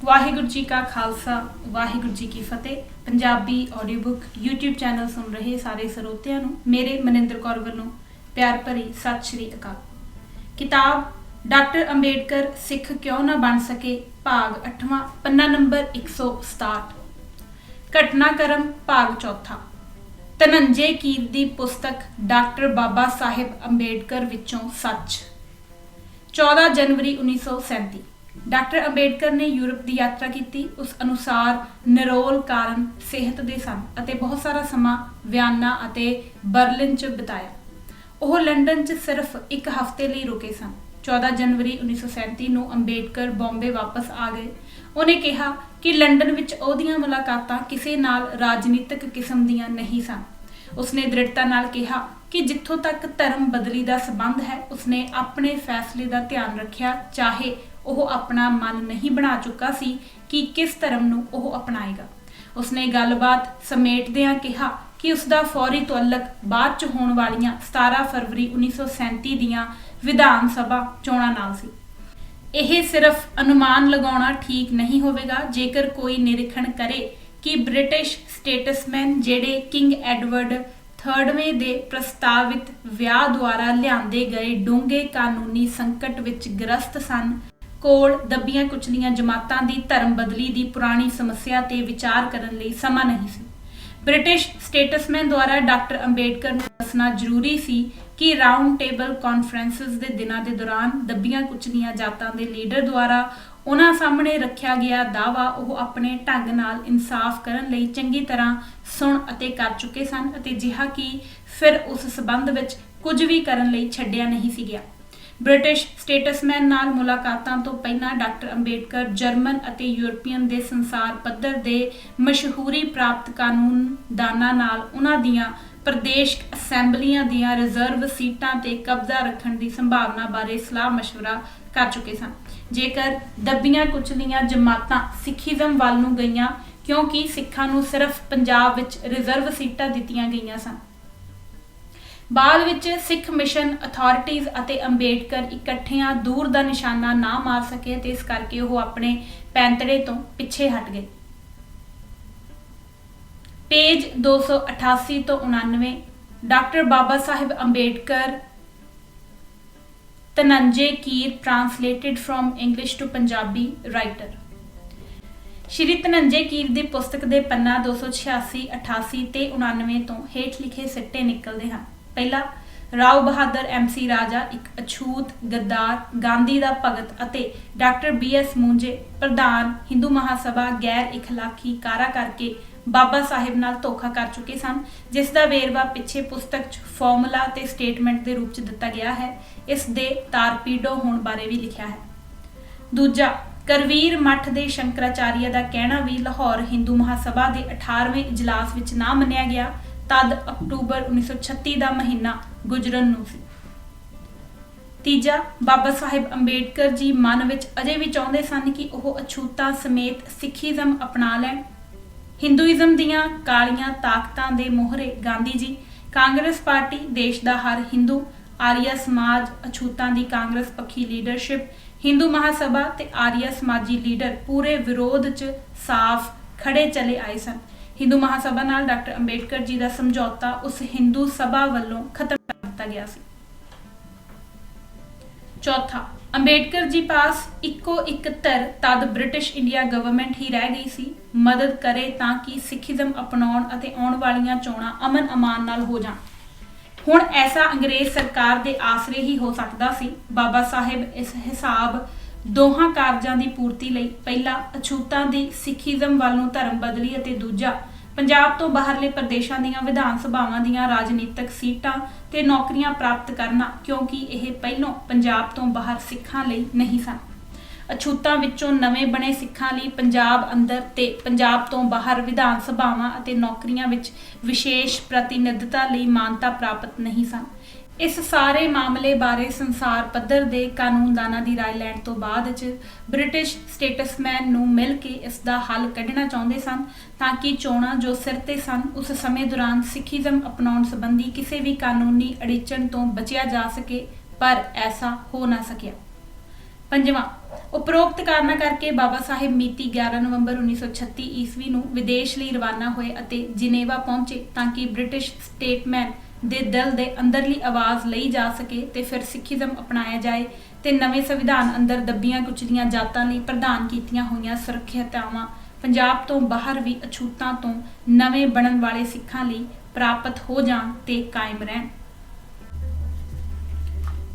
वाहिगुरू जी का खालसा वाहिगुरू जी की फतेह। Punjabi audio book YouTube channel सुन रहे सारे ਸਰੋਤਿਆਂ ਨੂੰ मेरे ਮਨਿੰਦਰ कौर ਵੱਲੋਂ प्यार भरी सत श्री अकाल। किताब डॉक्टर अंबेडकर सिख क्यों ना बन सके भाग 8वां पन्ना नंबर 167। घटनाक्रम भाग 4। धनंजय कीर दी पुस्तक डॉक्टर बाबा साहिब अंबेडकर विचों सच। 14 जनवरी 1937 डॉक्टर अंबेडकर ने यूरोप की यात्रा की। उस अनुसार निरोल कारण सेहत दे सन अते बहुत सारा समा वियना अते बर्लिन च बिताया। वह लंडन च सिर्फ एक हफ्ते लिए रुके सन। 14 जनवरी 1937 नूं अंबेडकर बॉम्बे वापस आ गए। उन्हें कहा कि लंडन विच ओहदियां मुलाकातां किसी नाल राजनीतिक किस्म दियां नहीं सन। उसने दृढ़ता नाल कहा कि जिथों तक धर्म बदली का संबंध है उसने अपने फैसले का ध्यान रखिया, चाहे वह अपना मन नहीं बना चुका सी कि किस धर्म नूं वह अपनाएगा। उसने गलबात समेटदियां कहा कि उसका फौरी तुअल्लक बाद च होण वालियां 17 फरवरी 1937 दियां विधान सभा चोणां नाल सी। यह सिर्फ अनुमान लगाउणा ठीक नहीं होवेगा जेकर कोई निरीक्षण करे कि ब्रिटिश स्टेटसमैन जेड़े किंग एडवर्ड 3वें दे प्रस्तावित विआह द्वारा लिआंदे गए डूंघे कानूनी संकट विच ग्रस्त सन, कोल दबियां कुचलियां जमातां दी धर्म बदली दी पुरानी समस्या ते विचार करन लई समा नहीं सी। ब्रिटिश स्टेटसमैन द्वारा डॉक्टर अंबेडकर नूं दसना जरूरी सी कि राउंड टेबल कॉन्फ्रेंसिस दे दिनां दे दौरान दबियां कुचलियां जातां दे लीडर द्वारा उन्हां सामने रखिया गया दावा वो अपने ढंग नाल इंसाफ करन लई चंगी तरह सुन अते कर चुके सन अते जिहा कि फिर उस संबंध विच कुछ भी करन लई छड्डिया नहीं सी गया। ब्रिटिश स्टेटसमैन नाल मुलाकातां तो पहलां डॉक्टर अंबेडकर जर्मन अते यूरोपीयन दे संसार पद्धर दे मशहूरी प्राप्त कानूनदानां नाल उन्हां दियां प्रदेश असैंबलियां दियां रिजर्व सीटां ते कब्जा रखण दी संभावना बारे सलाह मशवरा कर चुके सन। जेकर दबियां कुचलियां जमातां सिखिज्म वाल नूं गईयां क्योंकि सिखां नूं सिर्फ पंजाब विच रिजर्व सीटां दित्तियां गईयां सन। बाद विच सिख मिशन अथॉरिटीज़ अते अंबेडकर इकट्ठियां दूर दा निशाना ना मार सके ते इस करके वो अपने पैंतड़े तो पिछे हट गए। पेज 288 तो 99 doctor Baba Sahib Ambedkar Dhananjay Keer translated from English to Punjabi writer. Shri Dhananjay Keer दी पुस्तक दे पन्ना 286, 88 ते 99 तो हेठ लिखे सिट्टे निकलते हैं। पहला, राव बहादुर MC राजा एक अछूत गद्दार गांधी का भगत अते डॉक्टर BS मूंजे प्रधान हिंदू महासभा गैर इखलाकी कारा करके बाबा साहिब नाल धोखा कर चुके सन, जिसका वेरवा पिछे पुस्तक च फॉर्मूला ते स्टेटमेंट के रूप च दिता गया है। इस दे तारपीडो होण बारे भी लिखा है। दूजा, करवीर मठ दे शंकराचार्य का कहना भी लाहौर हिंदू महासभा के 18वें इजलास विच ना मन्निया गया, तद अक्टूबर 1936 का महीना गुजरन नूं सी। तीजा, बाबा साहिब अंबेडकर जी मन विच अजे भी चाहुंदे सन कि वह अछूतां समेत सिखिज्म अपना लैण। हिंदूइज्म दियां कालियां ताकतां दे मोहरे गांधी जी, कांग्रेस पार्टी, देश का हर हिंदू, आर्य समाज, अछूतां दी कांग्रेस पक्षी लीडरशिप, हिंदू महासभा ते आर्य समाजी लीडर पूरे विरोध च साफ खड़े चले आए सन। हिंदू महासभा नाल डॉक्टर अंबेडकर जी का समझौता उस हिंदू सभा वालों खत्म कर दिता गया सी। चौथा, अंबेडकर जी पास इको एक धर तद ब्रिटिश इंडिया गवर्नमेंट ही रह गई सी मदद करे ताकि सिखिज्म अपनाउण अते आउण वालियां चोणां अमन अमान नाल हो जाण। हुण ऐसा अंग्रेज सरकार दे आसरे ही हो सकदा सी। बाबा साहिब इस हिसाब दोहां कारजां दी पूर्ति लई पहला अछूतां दी सिखिज्म वालों धर्म बदली अते दूजा पंजाब तो बाहरले प्रदेशों दीयां विधान सभावां दीयां राजनीतिक सीटां ते नौकरियां प्राप्त करना, क्योंकि यह पहलों पंजाब तो बाहर सिखां लई नहीं सन। अछूतां विचों नवें बने सिखां लई पंजाब अंदर ते पंजाब तो बाहर विधान सभावां अते नौकरियां विच विशेष प्रतिनिधिता लई मानता प्राप्त नहीं सन। इस सारे मामले बारे संसार पद्धर दे कानूनदानां दी राय लैण तो बाद च ब्रिटिश स्टेटसमैन नूं मिल के इसदा हल कढना चाहुंदे सन ताकि चोणां जो सिर ते सन उस समय दौरान सिखिज्म अपनाउण संबंधी किसी भी कानूनी अड़िचण तो बचिया जा सके, पर ऐसा हो ना सकिया। पंजवां, उपरोक्त कारणों करके बाबा साहिब मिति 11 नवंबर 1936 ईस्वी ਨੂੰ ਵਿਦੇਸ਼ ਲਈ ਰਵਾਨਾ ਹੋਏ ਅਤੇ ਜਿਨੇਵਾ ਪਹੁੰਚੇ ਤਾਂ ਕਿ ਬ੍ਰਿਟਿਸ਼ ਸਟੇਟਮੈਨ ਦੇ ਦਿਲ ਦੇ ਅੰਦਰਲੀ ਆਵਾਜ਼ ਲਈ ਜਾ ਸਕੇ ਤੇ ਫਿਰ ਸਿੱਖੀਜ਼ਮ ਅਪਣਾਇਆ ਜਾਏ ਤੇ ਨਵੇਂ ਸੰਵਿਧਾਨ ਅੰਦਰ ਦੱਬੀਆਂ ਕੁਚਲੀਆਂ ਜਾਤਾਂ ਲਈ ਪ੍ਰਦਾਨ ਕੀਤੀਆਂ ਹੋਈਆਂ ਸੁਰੱਖਿਅਤਾਵਾਂ ਪੰਜਾਬ ਤੋਂ ਬਾਹਰ ਵੀ ਅਛੂਤਾਂ ਤੋਂ ਨਵੇਂ ਬਣਨ ਵਾਲੇ ਸਿੱਖਾਂ ਲਈ ਪ੍ਰਾਪਤ ਹੋ ਜਾਣ ਤੇ ਕਾਇਮ ਰਹਿਣ।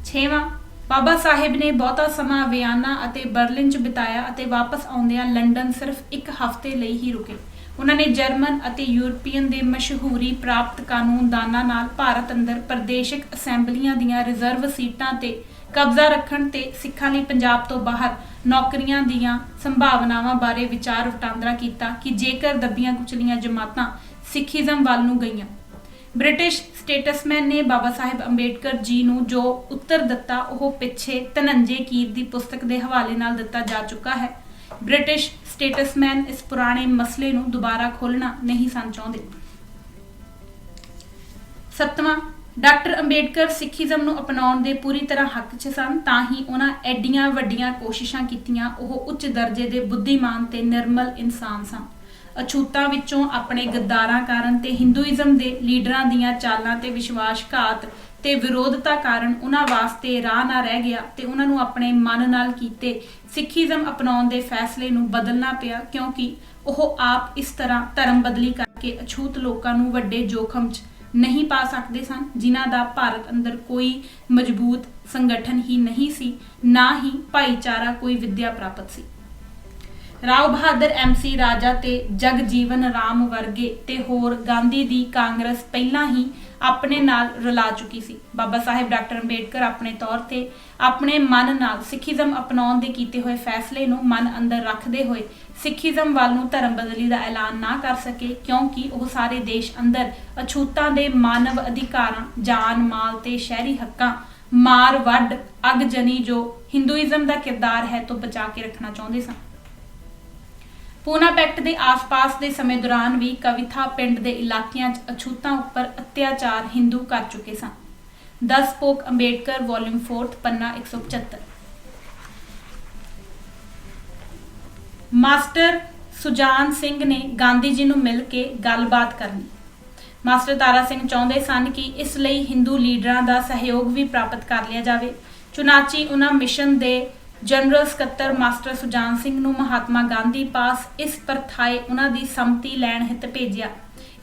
ਛੇਵਾਂ, ਬਾਬਾ ਸਾਹਿਬ ਨੇ ਬਹੁਤਾ ਸਮਾਂ ਵਿਆਨਾ ਅਤੇ ਬਰਲਿਨ 'ਚ ਬਿਤਾਇਆ ਅਤੇ ਵਾਪਸ ਆਉਂਦਿਆਂ ਲੰਡਨ ਸਿਰਫ ਇੱਕ ਹਫ਼ਤੇ ਲਈ ਹੀ ਰੁਕੇ। ਉਹਨਾਂ ਨੇ ਜਰਮਨ ਅਤੇ ਯੂਰਪੀਅਨ ਦੇ ਮਸ਼ਹੂਰੀ ਪ੍ਰਾਪਤ ਕਾਨੂੰਨਦਾਨਾਂ ਨਾਲ ਭਾਰਤ ਅੰਦਰ ਪ੍ਰਦੇਸ਼ਕ ਅਸੈਂਬਲੀਆਂ ਦੀਆਂ ਰਿਜ਼ਰਵ ਸੀਟਾਂ ਤੇ ਕਬਜ਼ਾ ਰੱਖਣ ਤੇ ਸਿੱਖਾਂ ਲਈ ਪੰਜਾਬ ਤੋਂ ਬਾਹਰ ਨੌਕਰੀਆਂ ਦੀਆਂ ਸੰਭਾਵਨਾਵਾਂ ਬਾਰੇ ਵਿਚਾਰ ਵਟਾਂਦਰਾ ਕੀਤਾ ਕਿ ਜੇਕਰ ਦੱਬੀਆਂ ਕੁਚਲੀਆਂ ਜਮਾਤਾਂ ਸਿੱਖੀਜ਼ਮ ਵੱਲ ਨੂੰ ਗਈਆਂ। ਬ੍ਰਿਟਿਸ਼ ਸਟੇਟਸਮੈਨ ਨੇ ਬਾਬਾ ਸਾਹਿਬ ਅੰਬੇਡਕਰ ਜੀ ਨੂੰ ਜੋ ਉੱਤਰ ਦਿੱਤਾ ਉਹ ਪਿੱਛੇ ਧਨੰਜੇ ਕੀਰ ਦੀ ਪੁਸਤਕ ਦੇ ਹਵਾਲੇ ਨਾਲ ਦਿੱਤਾ ਜਾ ਚੁੱਕਾ ਹੈ। ਬ੍ਰਿਟਿਸ਼ ਸਟੇਟਸਮੈਨ ਇਸ ਪੁਰਾਣੇ ਮਸਲੇ ਨੂੰ ਦੁਬਾਰਾ ਖੋਲ੍ਹਣਾ ਨਹੀਂ ਸਨ ਚਾਹੁੰਦੇ। ਸੱਤਵਾਂ, ਡਾਕਟਰ ਅੰਬੇਡਕਰ ਸਿੱਖੀਜ਼ਮ ਨੂੰ ਅਪਣਾਉਣ ਦੇ ਪੂਰੀ ਤਰ੍ਹਾਂ ਹੱਕ 'ਚ ਸਨ ਤਾਂ ਹੀ ਉਹਨਾਂ ਐਡੀਆਂ ਵੱਡੀਆਂ ਕੋਸ਼ਿਸ਼ਾਂ ਕੀਤੀਆਂ। ਉਹ ਉੱਚ ਦਰਜੇ ਦੇ ਬੁੱਧੀਮਾਨ ਤੇ ਨਿਰਮਲ ਇਨਸਾਨ ਸਨ। ਅਛੂਤਾਂ ਵਿੱਚੋਂ ਆਪਣੇ ਗੱਦਾਰਾਂ ਕਾਰਨ ਤੇ ਹਿੰਦੂਇਜ਼ਮ ਦੇ ਲੀਡਰਾਂ ਦੀਆਂ ਚਾਲਾਂ ਤੇ ਵਿਸ਼ਵਾਸਘਾਤ ਤੇ ਵਿਰੋਧਤਾ ਕਾਰਨ ਉਹਨਾਂ ਵਾਸਤੇ ਰਾਹ ਨਾ ਰਹਿ ਗਿਆ ਤੇ ਉਹਨਾਂ ਨੂੰ ਆਪਣੇ ਮਨ ਨਾਲ ਕੀਤੇ ਸਿੱਖੀਜ਼ਮ ਅਪਣਾਉਣ ਦੇ ਫੈਸਲੇ ਨੂੰ ਬਦਲਣਾ ਪਿਆ ਕਿਉਂਕਿ ਉਹ ਆਪ ਇਸ ਤਰ੍ਹਾਂ ਧਰਮ ਬਦਲੀ ਕਰਕੇ ਅਛੂਤ ਲੋਕਾਂ ਨੂੰ ਵੱਡੇ ਜੋਖਮ 'ਚ ਨਹੀਂ ਪਾ ਸਕਦੇ ਸਨ ਜਿਨ੍ਹਾਂ ਦਾ ਭਾਰਤ ਅੰਦਰ ਕੋਈ ਮਜ਼ਬੂਤ ਸੰਗਠਨ ਹੀ ਨਹੀਂ ਸੀ, ਨਾ ਹੀ ਭਾਈਚਾਰਾ ਕੋਈ ਵਿੱਦਿਆ ਪ੍ਰਾਪਤ ਸੀ। ਰਾਓ ਬਹਾਦਰ MC ਰਾਜਾ ਤੇ ਜਗਜੀਵਨ ਰਾਮ ਵਰਗੇ ਤੇ ਹੋਰ ਗਾਂਧੀ ਦੀ ਕਾਂਗਰਸ ਪਹਿਲਾਂ ਹੀ ਆਪਣੇ ਨਾਲ ਰਲਾ ਚੁੱਕੀ ਸੀ। ਬਾਬਾ ਸਾਹਿਬ ਡਾਕਟਰ ਅੰਬੇਡਕਰ ਆਪਣੇ ਤੌਰ ਤੇ ਆਪਣੇ ਮਨ ਨਾਲ ਸਿੱਖੀਜ਼ਮ ਅਪਣਾਉਣ ਦੇ ਕੀਤੇ ਹੋਏ ਫੈਸਲੇ ਨੂੰ ਮਨ ਅੰਦਰ ਰੱਖਦੇ ਹੋਏ ਸਿੱਖੀਜ਼ਮ ਵੱਲ ਨੂੰ ਧਰਮ ਬਦਲੀ ਦਾ ਐਲਾਨ ਨਾ ਕਰ ਸਕੇ ਕਿਉਂਕਿ ਉਹ ਸਾਰੇ ਦੇਸ਼ ਅੰਦਰ ਅਛੂਤਾਂ ਦੇ ਮਾਨਵ ਅਧਿਕਾਰਾਂ, ਜਾਨ ਮਾਲ ਤੇ ਸ਼ਹਿਰੀ ਹੱਕਾਂ, ਮਾਰ ਵੱਢ ਅਗਜਨੀ ਜੋ ਹਿੰਦੂਇਜ਼ਮ ਦਾ ਕਿਰਦਾਰ ਹੈ ਤੋਂ ਬਚਾ ਕੇ ਰੱਖਣਾ ਚਾਹੁੰਦੇ ਸਨ। ਪੂਨਾ ਪੈਕਟ ਦੇ ਆਸ-ਪਾਸ ਦੇ ਸਮੇਂ ਦੌਰਾਨ ਵੀ ਕਵਿਥਾ ਪਿੰਡ ਦੇ ਇਲਾਕਿਆਂ 'ਚ ਅਛੂਤਾਂ ਉੱਪਰ ਅਤਿਆਚਾਰ ਹਿੰਦੂ ਕਰ ਚੁੱਕੇ ਸਨ। 10 ਪੋਕ ਅੰਬੇਡਕਰ ਵੋਲਿਊਮ 4 ਪੰਨਾ 175। ਮਾਸਟਰ ਸੁਜਾਨ ਸਿੰਘ ਨੇ ਗਾਂਧੀ ਜੀ ਨੂੰ ਮਿਲ ਕੇ ਗੱਲਬਾਤ ਕਰਨੀ। ਮਾਸਟਰ ਤਾਰਾ ਸਿੰਘ ਚਾਹੁੰਦੇ ਸਨ ਕਿ ਇਸ ਲਈ ਹਿੰਦੂ ਲੀਡਰਾਂ ਦਾ ਸਹਿਯੋਗ ਵੀ ਪ੍ਰਾਪਤ ਕਰ ਲਿਆ ਜਾਵੇ। ਚੁਨਾਚੀ ਉਹਨਾਂ ਮਿਸ਼ਨ ਦੇ ਜਨਰਲ ਸਕੱਤਰ ਮਾਸਟਰ ਸੁਜਾਨ ਸਿੰਘ ਨੂੰ ਮਹਾਤਮਾ ਗਾਂਧੀ ਪਾਸ ਇਸ ਪਰਥਾਏ ਉਹਨਾਂ ਦੀ ਸੰਮਤੀ ਲੈਣ ਹਿੱਤ ਭੇਜਿਆ।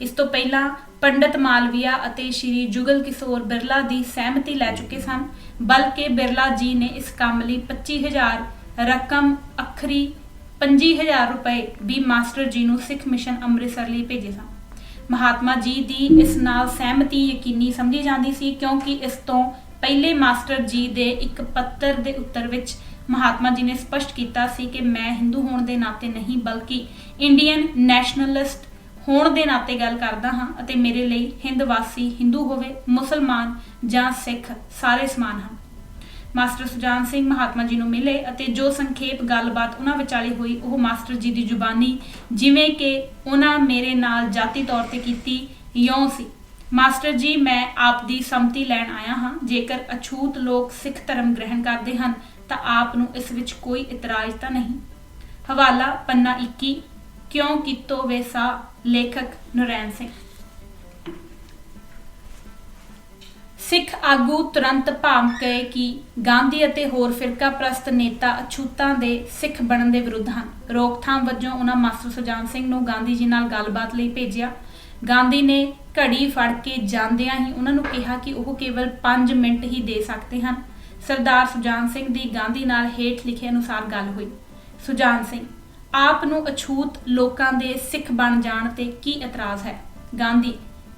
ਇਸ ਤੋਂ ਪਹਿਲਾਂ ਪੰਡਤ ਮਾਲਵੀਆ ਅਤੇ ਸ਼੍ਰੀ ਜੁਗਲ ਕਿਸ਼ੋਰ ਬਿਰਲਾ ਦੀ ਸਹਿਮਤੀ ਲੈ ਚੁੱਕੇ ਸਨ, ਬਲਕਿ ਬਿਰਲਾ ਜੀ ਨੇ ਇਸ ਕੰਮ ਲਈ 25,000 ਰਕਮ ਅਖਰੀ 25,000 ਰੁਪਏ ਵੀ ਮਾਸਟਰ ਜੀ ਨੂੰ ਸਿੱਖ ਮਿਸ਼ਨ ਅੰਮ੍ਰਿਤਸਰ ਲਈ ਭੇਜੇ ਸਨ। ਮਹਾਤਮਾ ਜੀ ਦੀ ਇਸ ਨਾਲ ਸਹਿਮਤੀ ਯਕੀਨੀ ਸਮਝੀ ਜਾਂਦੀ ਸੀ ਕਿਉਂਕਿ ਇਸ ਤੋਂ ਪਹਿਲੇ ਮਾਸਟਰ ਜੀ ਦੇ ਇੱਕ ਪੱਤਰ ਦੇ ਉੱਤਰ ਵਿੱਚ ਮਹਾਤਮਾ ਜੀ ਨੇ ਸਪਸ਼ਟ ਕੀਤਾ ਸੀ ਕਿ ਮੈਂ ਹਿੰਦੂ ਹੋਣ ਦੇ ਨਾਤੇ ਨਹੀਂ ਬਲਕਿ ਇੰਡੀਅਨ ਨੈਸ਼ਨਲਿਸਟ ਹੋਣ ਦੇ ਨਾਤੇ ਗੱਲ ਕਰਦਾ ਹਾਂ ਅਤੇ ਮੇਰੇ ਲਈ ਹਿੰਦ ਵਾਸੀ ਹਿੰਦੂ ਹੋਵੇ, ਮੁਸਲਮਾਨ ਜਾਂ ਸਿੱਖ ਸਾਰੇ ਸਮਾਨ ਹਨ। ਮਾਸਟਰ ਸੁਜਾਨ ਸਿੰਘ ਮਹਾਤਮਾ ਜੀ ਨੂੰ ਮਿਲੇ ਅਤੇ ਜੋ ਸੰਖੇਪ ਗੱਲਬਾਤ ਉਹਨਾਂ ਵਿਚਾਲੇ ਹੋਈ ਉਹ ਮਾਸਟਰ ਜੀ ਦੀ ਜ਼ੁਬਾਨੀ ਜਿਵੇਂ ਕਿ ਉਹਨਾਂ ਮੇਰੇ ਨਾਲ ਜਾਤੀ ਤੌਰ ਤੇ ਕੀਤੀ ਇਉਂ ਸੀ। ਮਾਸਟਰ ਜੀ, ਮੈਂ ਆਪ ਦੀ ਸੰਮਤੀ ਲੈਣ ਆਇਆ ਹਾਂ। ਜੇਕਰ ਅਛੂਤ ਲੋਕ ਸਿੱਖ ਧਰਮ ਗ੍ਰਹਿਣ ਕਰਦੇ ਹਨ ਤਾਂ ਆਪ ਨੂੰ ਇਸ ਵਿੱਚ ਕੋਈ ਇਤਰਾਜ਼ ਤਾਂ ਨਹੀਂ। ਹਵਾਲਾ ਪੰਨਾ 21 ਕਿਉਂ ਕੀਤੋ ਵੇਸਾ, ਲੇਖਕ ਨਰੈਣ ਸਿੰਘ। ਸਿੱਖ ਆਗੂ ਤੁਰੰਤ ਭਾਂਬ ਗਏ ਕਿ ਗਾਂਧੀ ਅਤੇ ਹੋਰ ਫਿਰਕਾ ਪ੍ਰਸਤ ਨੇਤਾ ਅਛੂਤਾਂ ਦੇ ਸਿੱਖ ਬਣਨ ਦੇ ਵਿਰੁੱਧ ਹਨ। ਰੋਕਥਾਮ ਵਜੋਂ ਉਹਨਾਂ ਮਾਸਟਰ ਸੁਜਾਨ ਸਿੰਘ ਨੂੰ ਗਾਂਧੀ ਜੀ ਨਾਲ ਗੱਲਬਾਤ ਲਈ ਭੇਜਿਆ। ਗਾਂਧੀ ਨੇ ਘੜੀ ਫੜ ਕੇ ਜਾਂਦਿਆਂ ਹੀ ਉਹਨਾਂ ਨੂੰ ਕਿਹਾ ਕਿ ਉਹ ਕੇਵਲ 5 ਮਿੰਟ ਹੀ ਦੇ ਸਕਦੇ ਹਨ। ਸਰਦਾਰ ਸੁਜਾਨ ਸਿੰਘ ਦੀ ਗਾਂਧੀ ਨਾਲ ਹੇਠ ਲਿਖੇ ਅਨੁਸਾਰ ਗੱਲ ਹੋਈ। ਸੁਜਾਨ ਸਿੰਘ, ਆਪ ਨੂੰ ਅਛੂਤ ਲੋਕਾਂ ਦੇ ਸਿੱਖ ਬਣ ਜਾਣ ਤੇ ਕੀ ਇਤਰਾਜ਼ ਹੈ? ਗਾਂਧੀ,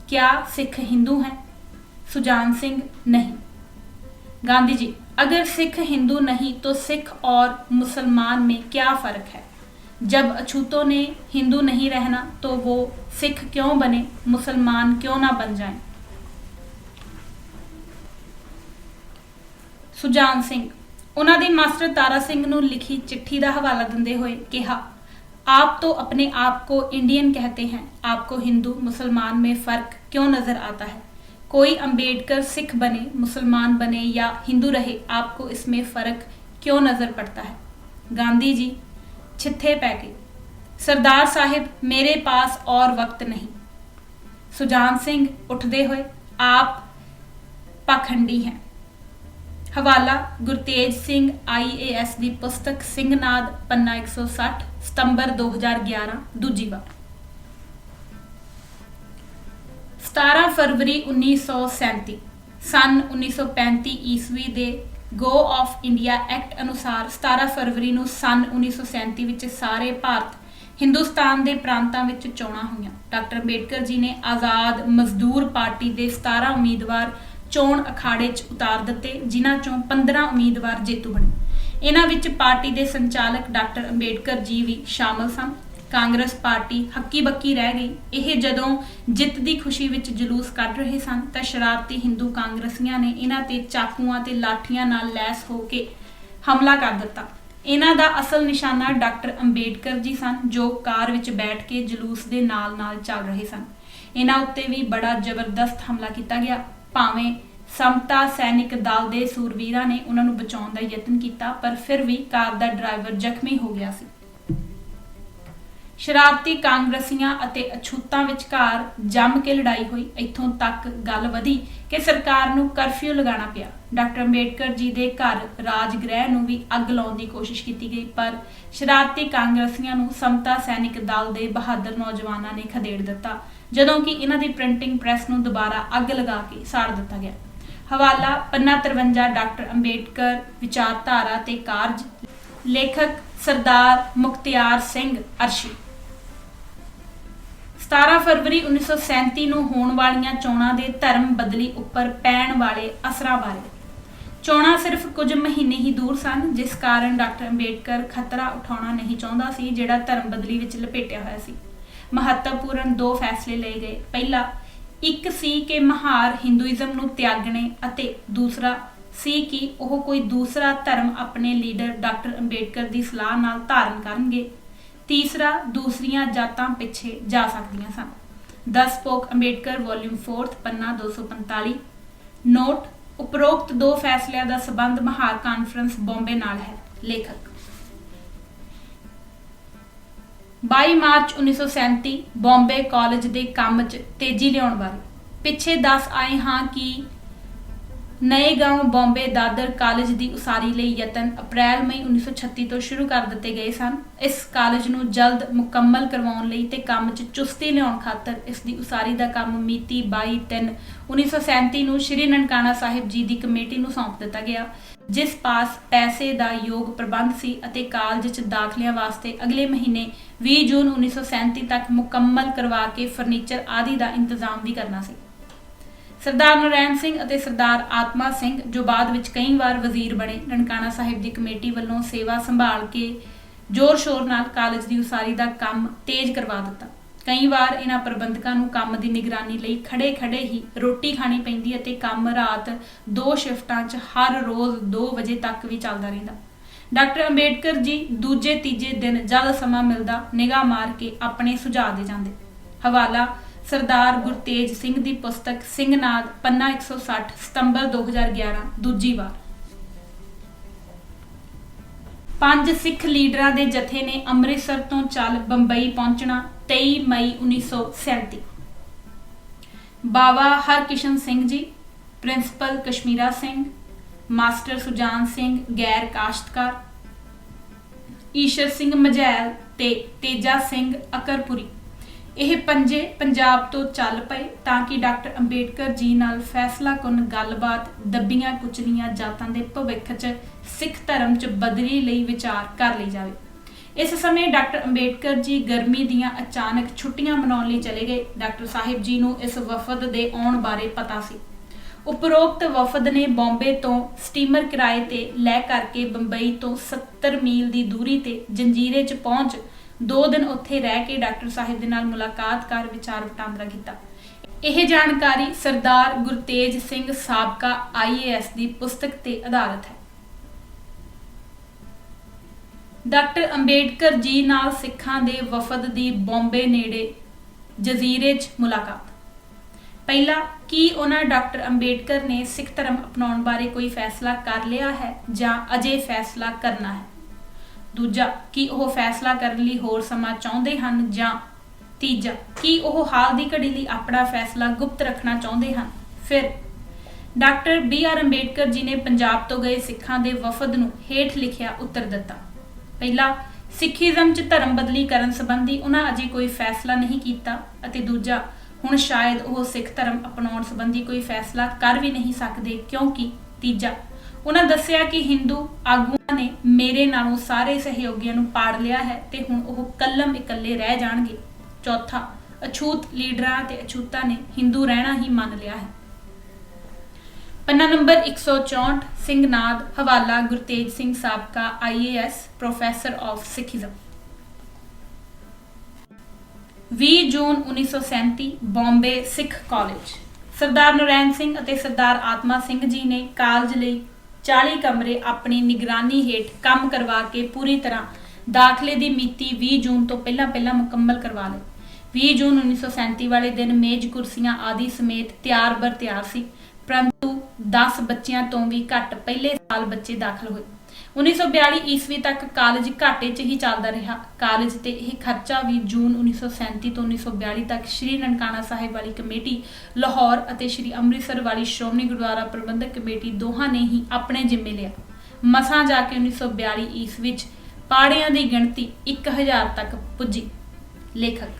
क्या सिख हिंदू हैं? सुजान सिंह, नहीं। गांधी जी, अगर सिख हिंदू नहीं तो सिख और मुसलमान में क्या फ़र्क है? जब अछूतों ने हिंदू नहीं रहना तो वो सिख क्यों बने, मुसलमान क्यों ना बन जाएं? सुजान सिंह, उन्हां दी मास्टर तारा सिंह नूं लिखी चिट्ठी का हवाला दिंदे होए कहा, आप तो अपने आप को इंडियन कहते हैं, आपको हिंदू मुसलमान में फ़र्क क्यों नज़र आता है? कोई अंबेडकर सिख बने, मुसलमान बने या हिंदू रहे, आपको इसमें फ़र्क क्यों नजर पड़ता है? गांधी जी छिथे पैके, सरदार साहिब मेरे पास और वक्त नहीं। सुजान सिंह उठते हुए, आप पाखंडी हैं। हवाला गुरतेज सिंह IAS की पुस्तक सिंहनाद पन्ना 160 सितंबर 2011 दूजी वार। 17 फरवरी 1937 सन 1935 ईस्वी के गो ऑफ इंडिया एक्ट अनुसार 17 फरवरी ਨੂੰ सन 1937 ਵਿੱਚ ਸਾਰੇ ਭਾਰਤ हिंदुस्तान के प्रांतां ਵਿੱਚ ਚੋਣਾਂ ਹੋਈਆਂ। डॉक्टर अंबेडकर जी ने आज़ाद मजदूर पार्टी के 17 उम्मीदवार चोण अखाड़े च उतार दिते, जिन्हां चों 15 उम्मीदवार जेतू बने। इन्हां विच पार्टी के संचालक डॉक्टर अंबेडकर जी भी शामिल सन। कांग्रेस पार्टी हक्की बक्की रह गई। यह जदों जित की खुशी विच जुलूस कढ रहे सन तां शरारती हिंदू कांग्रेसियां ने इन्हां ते चाकूआं ते लाठियां नाल लैस होके हमला कर दिता। इन्हां दा असल निशाना डॉक्टर अंबेडकर जी सन, जो कार विच बैठ के जुलूस दे नाल नाल चल रहे सन। इन्हां उत्ते भी बड़ा जबरदस्त हमला किया गया। भावें समता सैनिक दल के सूरवीरां ने उन्होंने बचाउण दा यतन किया, पर फिर भी कार का ड्राइवर जख्मी हो गया सी। शरारती कांग्रेसियां अते अछूतां विचकार जम के लड़ाई हुई। इत्थों तक गल वधी कि सरकार नूं कर्फ्यू लगाना पिया। डॉक्टर अंबेडकर जी के घर राजगृह नूं भी अग लाउण दी कोशिश की गई, पर शरारती कांग्रेसियां नूं समता सैनिक दल के बहादुर नौजवानों ने खदेड़ दिता, जदों कि इन्हां दी प्रिंटिंग प्रैस नूं दोबारा अग लगा के साड़ दिता गया। हवाला पन्ना 53 डॉक्टर अंबेडकर विचारधारा ते कार्ज, लेखक सरदार मुख्तियार सिंह अरशी। 17 फरवरी 1937 ਨੂੰ ਹੋਣ ਵਾਲੀਆਂ ਚੋਣਾਂ ਦੇ ਧਰਮ ਬਦਲੀ ਉੱਪਰ ਪੈਣ ਵਾਲੇ ਅਸਰਾਂ ਬਾਰੇ। ਚੋਣਾਂ ਸਿਰਫ ਕੁਝ ਮਹੀਨੇ ਹੀ ਦੂਰ ਸਨ, ਜਿਸ ਕਾਰਨ ਡਾਕਟਰ ਅੰਬੇਡਕਰ ਖਤਰਾ ਉਠਾਉਣਾ ਨਹੀਂ ਚਾਹੁੰਦਾ ਸੀ, ਜਿਹੜਾ ਧਰਮ ਬਦਲੀ ਵਿੱਚ ਲਪੇਟਿਆ ਹੋਇਆ ਸੀ। ਮਹੱਤਵਪੂਰਨ ਦੋ ਫੈਸਲੇ ਲਏ ਗਏ। ਪਹਿਲਾ ਇੱਕ ਸੀ ਕਿ ਮਹਾਰ ਹਿੰਦੂਇਜ਼ਮ ਨੂੰ ਤਿਆਗਣੇ, ਅਤੇ ਦੂਸਰਾ ਸੀ ਕਿ ਉਹ ਕੋਈ ਦੂਸਰਾ ਧਰਮ ਆਪਣੇ ਲੀਡਰ ਡਾਕਟਰ ਅੰਬੇਡਕਰ ਦੀ ਸਲਾਹ ਨਾਲ ਧਾਰਨ ਕਰਨਗੇ। तीसरा दूसरियां जातां पिछे जा सकदियां सन। 10 पोक अंबेडकर वॉल्यूम 4 पन्ना 245। नोट, उपरोक्त दो फैसलियां दा संबंध महार कानफ्रेंस बॉम्बे नाल है। लेखक 22 मार्च 1937 बॉम्बे कॉलेज के काम च तेजी लियाउण बारे। पिछे दस आए हाँ कि नए गांव बॉम्बे दादर कॉलेज की उसारी लई यतन अप्रैल मई 1936 तो शुरू कर दिते गए सन। इस कॉलेज नूं जल्द मुकम्मल करवाउण लई ते काम च चुस्ती लियाउण खातर इस दी उसारी का काम मिति 22/3/1937 नूं श्री ननकाना साहिब जी की कमेटी नूं सौंप दिता गया, जिस पास पैसे का योग प्रबंध सी अते कॉलेज च दाखलियां वास्ते अगले महीने 20 जून 1937 तक मुकम्मल करवा के फर्नीचर आदि का इंतजाम भी करना सी। सरदार नारायण सिंह ਅਤੇ सरदार आत्मा सिंह, जो बाद ਵਿੱਚ कई बार वजीर बने, ननकाना साहिब की कमेटी ਵੱਲੋਂ सेवा संभाल के जोर शोर नाल कालेज की उसारी का काम तेज करवा दिता। कई बार इन्हां प्रबंधकों नूं काम की निगरानी लई खड़े खड़े ही रोटी खानी पैंदी अते काम रात 2 शिफ्टां च हर रोज़ 2 बजे तक भी चलदा रहिंदा। डॉक्टर अंबेडकर जी दूजे तीजे दिन जद समा मिलदा निगाह मार के अपने सुझाव दे जांदे। हवाला सरदार गुरतेज सिंह की पुस्तक सिंहनाद पन्ना 160 सितंबर 2011 दूजी वार। 5 सिख लीडरां दे जथे ने अमृतसर तो चल बंबई पहुंचना 23 मई 1937। बाबा हरकिशन सिंह जी, प्रिंसिपल कश्मीरा सिंह, मास्टर सुजान सिंह गैर काश्तकार, ईशर सिंह मझैल ते तेजा सिंह अकरपुरी, ਇਹ ਪੰਜੇ ਪੰਜਾਬ ਤੋਂ ਚੱਲ ਪਏ ਤਾਂ ਕਿ ਡਾਕਟਰ ਅੰਬੇਡਕਰ ਜੀ ਨਾਲ ਫੈਸਲਾਕੁੰਨ ਗੱਲਬਾਤ ਦੱਬੀਆਂ ਕੁਚਲੀਆਂ ਜਾਤਾਂ ਦੇ ਭਵਿੱਖ 'ਚ ਸਿੱਖ ਧਰਮ 'ਚ ਬਦਲੀ ਲਈ ਵਿਚਾਰ ਕਰ ਲਈ ਜਾਵੇ। ਇਸ ਸਮੇਂ ਡਾਕਟਰ ਅੰਬੇਡਕਰ ਜੀ ਗਰਮੀ ਦੀਆਂ ਅਚਾਨਕ ਛੁੱਟੀਆਂ ਮਨਾਉਣ ਲਈ ਚਲੇ ਗਏ। ਡਾਕਟਰ ਸਾਹਿਬ ਜੀ ਨੂੰ ਇਸ ਵਫਦ ਦੇ ਆਉਣ ਬਾਰੇ ਪਤਾ ਸੀ। ਉਪਰੋਕਤ ਵਫਦ ਨੇ ਬੰਬੇ ਤੋਂ ਸਟੀਮਰ ਕਿਰਾਏ ਤੇ ਲੈ ਕਰਕੇ ਬੰਬਈ ਤੋਂ 70 ਮੀਲ ਦੀ ਦੂਰੀ ਤੇ ਜੰਜੀਰੇ 'ਚ ਪਹੁੰਚ 2 दिन उत्थे रह के डॉक्टर साहिब दे नाल मुलाकात कर विचार वटांदरा किया। यह जानकारी सरदार गुरतेज सिंह साबका IAS की पुस्तक ते आधारित है। डॉक्टर अंबेडकर जी नाल सिखां दे वफद की बॉम्बे नेड़े जजीरे च मुलाकात। पहला ਕੀ ਉਹਨਾਂ ਡਾਕਟਰ ਅੰਬੇਡਕਰ ਨੇ ਸਿੱਖ ਧਰਮ ਅਪਣਾਉਣ ਬਾਰੇ ਕੋਈ ਫੈਸਲਾ ਕਰ ਲਿਆ ਹੈ ਜਾਂ ਅਜੇ ਫੈਸਲਾ ਕਰਨਾ ਹੈ? ਦੂਜਾ, ਕੀ ਉਹ ਫੈਸਲਾ ਕਰਨ ਲਈ ਹੋਰ ਸਮਾਂ ਚਾਹੁੰਦੇ ਹਨ? ਜਾਂ ਤੀਜਾ, ਕੀ ਉਹ ਹਾਲ ਦੀ ਘੜੀ ਲਈ ਆਪਣਾ ਫੈਸਲਾ ਗੁਪਤ ਰੱਖਣਾ ਚਾਹੁੰਦੇ ਹਨ? ਫਿਰ ਡਾਕਟਰ BR ਅੰਬੇਡਕਰ ਜੀ ਨੇ ਪੰਜਾਬ ਤੋਂ ਗਏ ਸਿੱਖਾਂ ਦੇ ਵਫਦ ਨੂੰ ਹੇਠ ਲਿਖਿਆ ਉੱਤਰ ਦਿੱਤਾ। ਪਹਿਲਾ, ਸਿੱਖੀਜ਼ਮ 'ਚ ਧਰਮ ਬਦਲੀ ਕਰਨ ਸੰਬੰਧੀ ਉਹਨਾਂ ਅਜੇ ਕੋਈ ਫੈਸਲਾ ਨਹੀਂ ਕੀਤਾ, ਅਤੇ ਦੂਜਾ, ਹੁਣ ਸ਼ਾਇਦ ਉਹ ਸਿੱਖ ਧਰਮ ਅਪਣਾਉਣ ਸੰਬੰਧੀ ਕੋਈ ਫੈਸਲਾ ਕਰ ਵੀ ਨਹੀਂ ਸਕਦੇ, ਕਿਉਂਕਿ ਤੀਜਾ, ਉਹਨਾਂ ਦੱਸਿਆ ਕਿ ਹਿੰਦੂ ਆਗੂਆਂ ਨੇ ਮੇਰੇ ਨਾਲੋਂ ਸਾਰੇ ਸਹਿਯੋਗੀਆਂ ਨੂੰ ਪਾੜ ਲਿਆ ਹੈ ਤੇ ਹੁਣ ਉਹ ਕੱਲਮ ਇਕੱਲੇ ਰਹਿ ਜਾਣਗੇ। ਚੌਥਾ, ਅਛੂਤ ਲੀਡਰਾਂ ਤੇ ਅਛੂਤਾਂ ਨੇ ਹਿੰਦੂ ਰਹਿਣਾ ਹੀ ਮੰਨ ਲਿਆ ਹੈ। ਪੰਨਾ ਨੰਬਰ 164, ਸਿੰਘਨਾਦ, ਹਵਾਲਾ ਗੁਰਤੇਜ ਸਿੰਘ ਸਾਬਕਾ IAS, professor of Sikhism. 20 June 1937 Bombay Sikh college. Sardar Narain Singh ਅਤੇ ਸਰਦਾਰ ਆਤਮਾ ਸਿੰਘ ਜੀ ਨੇ ਕਾਲਜ ਲਈ 40 ਕਮਰੇ ਆਪਣੀ ਨਿਗਰਾਨੀ ਹੇਠ ਕੰਮ ਕਰਵਾ ਕੇ ਪੂਰੀ ਤਰ੍ਹਾਂ ਦਾਖਲੇ ਦੀ ਮਿਤੀ 20 ਜੂਨ ਤੋਂ ਪਹਿਲਾਂ ਮੁਕੰਮਲ ਕਰਵਾ ਲਈ। 20 ਜੂਨ 1937 ਵਾਲੇ ਦਿਨ ਮੇਜ਼ ਕੁਰਸੀਆਂ ਆਦਿ ਸਮੇਤ ਤਿਆਰ ਬਰ ਤਿਆਰ ਸੀ, ਪਰੰਤੂ 10 ਬੱਚਿਆਂ ਤੋਂ ਵੀ ਘੱਟ ਪਹਿਲੇ ਸਾਲ ਬੱਚੇ ਦਾਖਲ ਹੋਏ। 1942 ਈਸਵੀ ਤੱਕ ਕਾਲਜ ਘਾਟੇ 'ਚ ਹੀ ਚੱਲਦਾ ਰਿਹਾ। ਕਾਲਜ ਤੇ ਇਹ ਖਰਚਾ ਵੀ ਜੂਨ 1937 ਤੋਂ 1942 ਤੱਕ ਸ਼੍ਰੀ ਨਨਕਾਣਾ ਸਾਹਿਬ ਵਾਲੀ ਕਮੇਟੀ ਲਾਹੌਰ ਅਤੇ ਸ਼੍ਰੀ ਅੰਮ੍ਰਿਤਸਰ ਵਾਲੀ ਸ਼੍ਰੋਮਣੀ ਗੁਰਦੁਆਰਾ ਪ੍ਰਬੰਧਕ ਕਮੇਟੀ ਦੋਹਾਂ ਨੇ ਹੀ ਆਪਣੇ ਜ਼ਿੰਮੇ ਲਿਆ। ਮਸਾਂ ਜਾ ਕੇ 1942 ਈਸਵੀ ਵਿੱਚ ਪਾੜਿਆਂ ਦੀ ਗਿਣਤੀ 1000 ਤੱਕ ਪੁੱਜੀ। ਲੇਖਕ।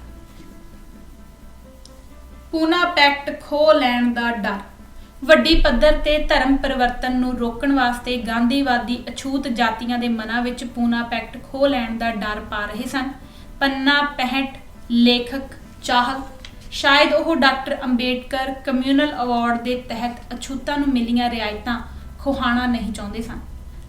ਪੂਨਾ ਪੈਕਟ ਖੋਹ ਲੈਣ ਦਾ ਡਰ। ਵੱਡੀ ਪੱਧਰ ਤੇ ਧਰਮ ਪਰਿਵਰਤਨ ਨੂੰ ਰੋਕਣ ਵਾਸਤੇ ਗਾਂਧੀਵਾਦੀ ਅਛੂਤ ਜਾਤੀਆਂ ਦੇ ਮਨਾਂ ਵਿੱਚ ਪੂਨਾ ਪੈਕਟ ਖੋਹ ਲੈਣ ਦਾ ਡਰ ਪਾ ਰਹੇ ਸਨ। ਪੰਨਾ 65, ਲੇਖਕ ਚਾਹਲ। ਸ਼ਾਇਦ ਉਹ ਡਾਕਟਰ ਅੰਬੇਡਕਰ ਕਮਿਊਨਲ ਅਵਾਰਡ ਦੇ ਤਹਿਤ ਅਛੂਤਾਂ ਨੂੰ ਮਿਲੀਆਂ ਰਿਆਇਤਾਂ ਖੋਹਾਣਾ ਨਹੀਂ ਚਾਹੁੰਦੇ ਸਨ।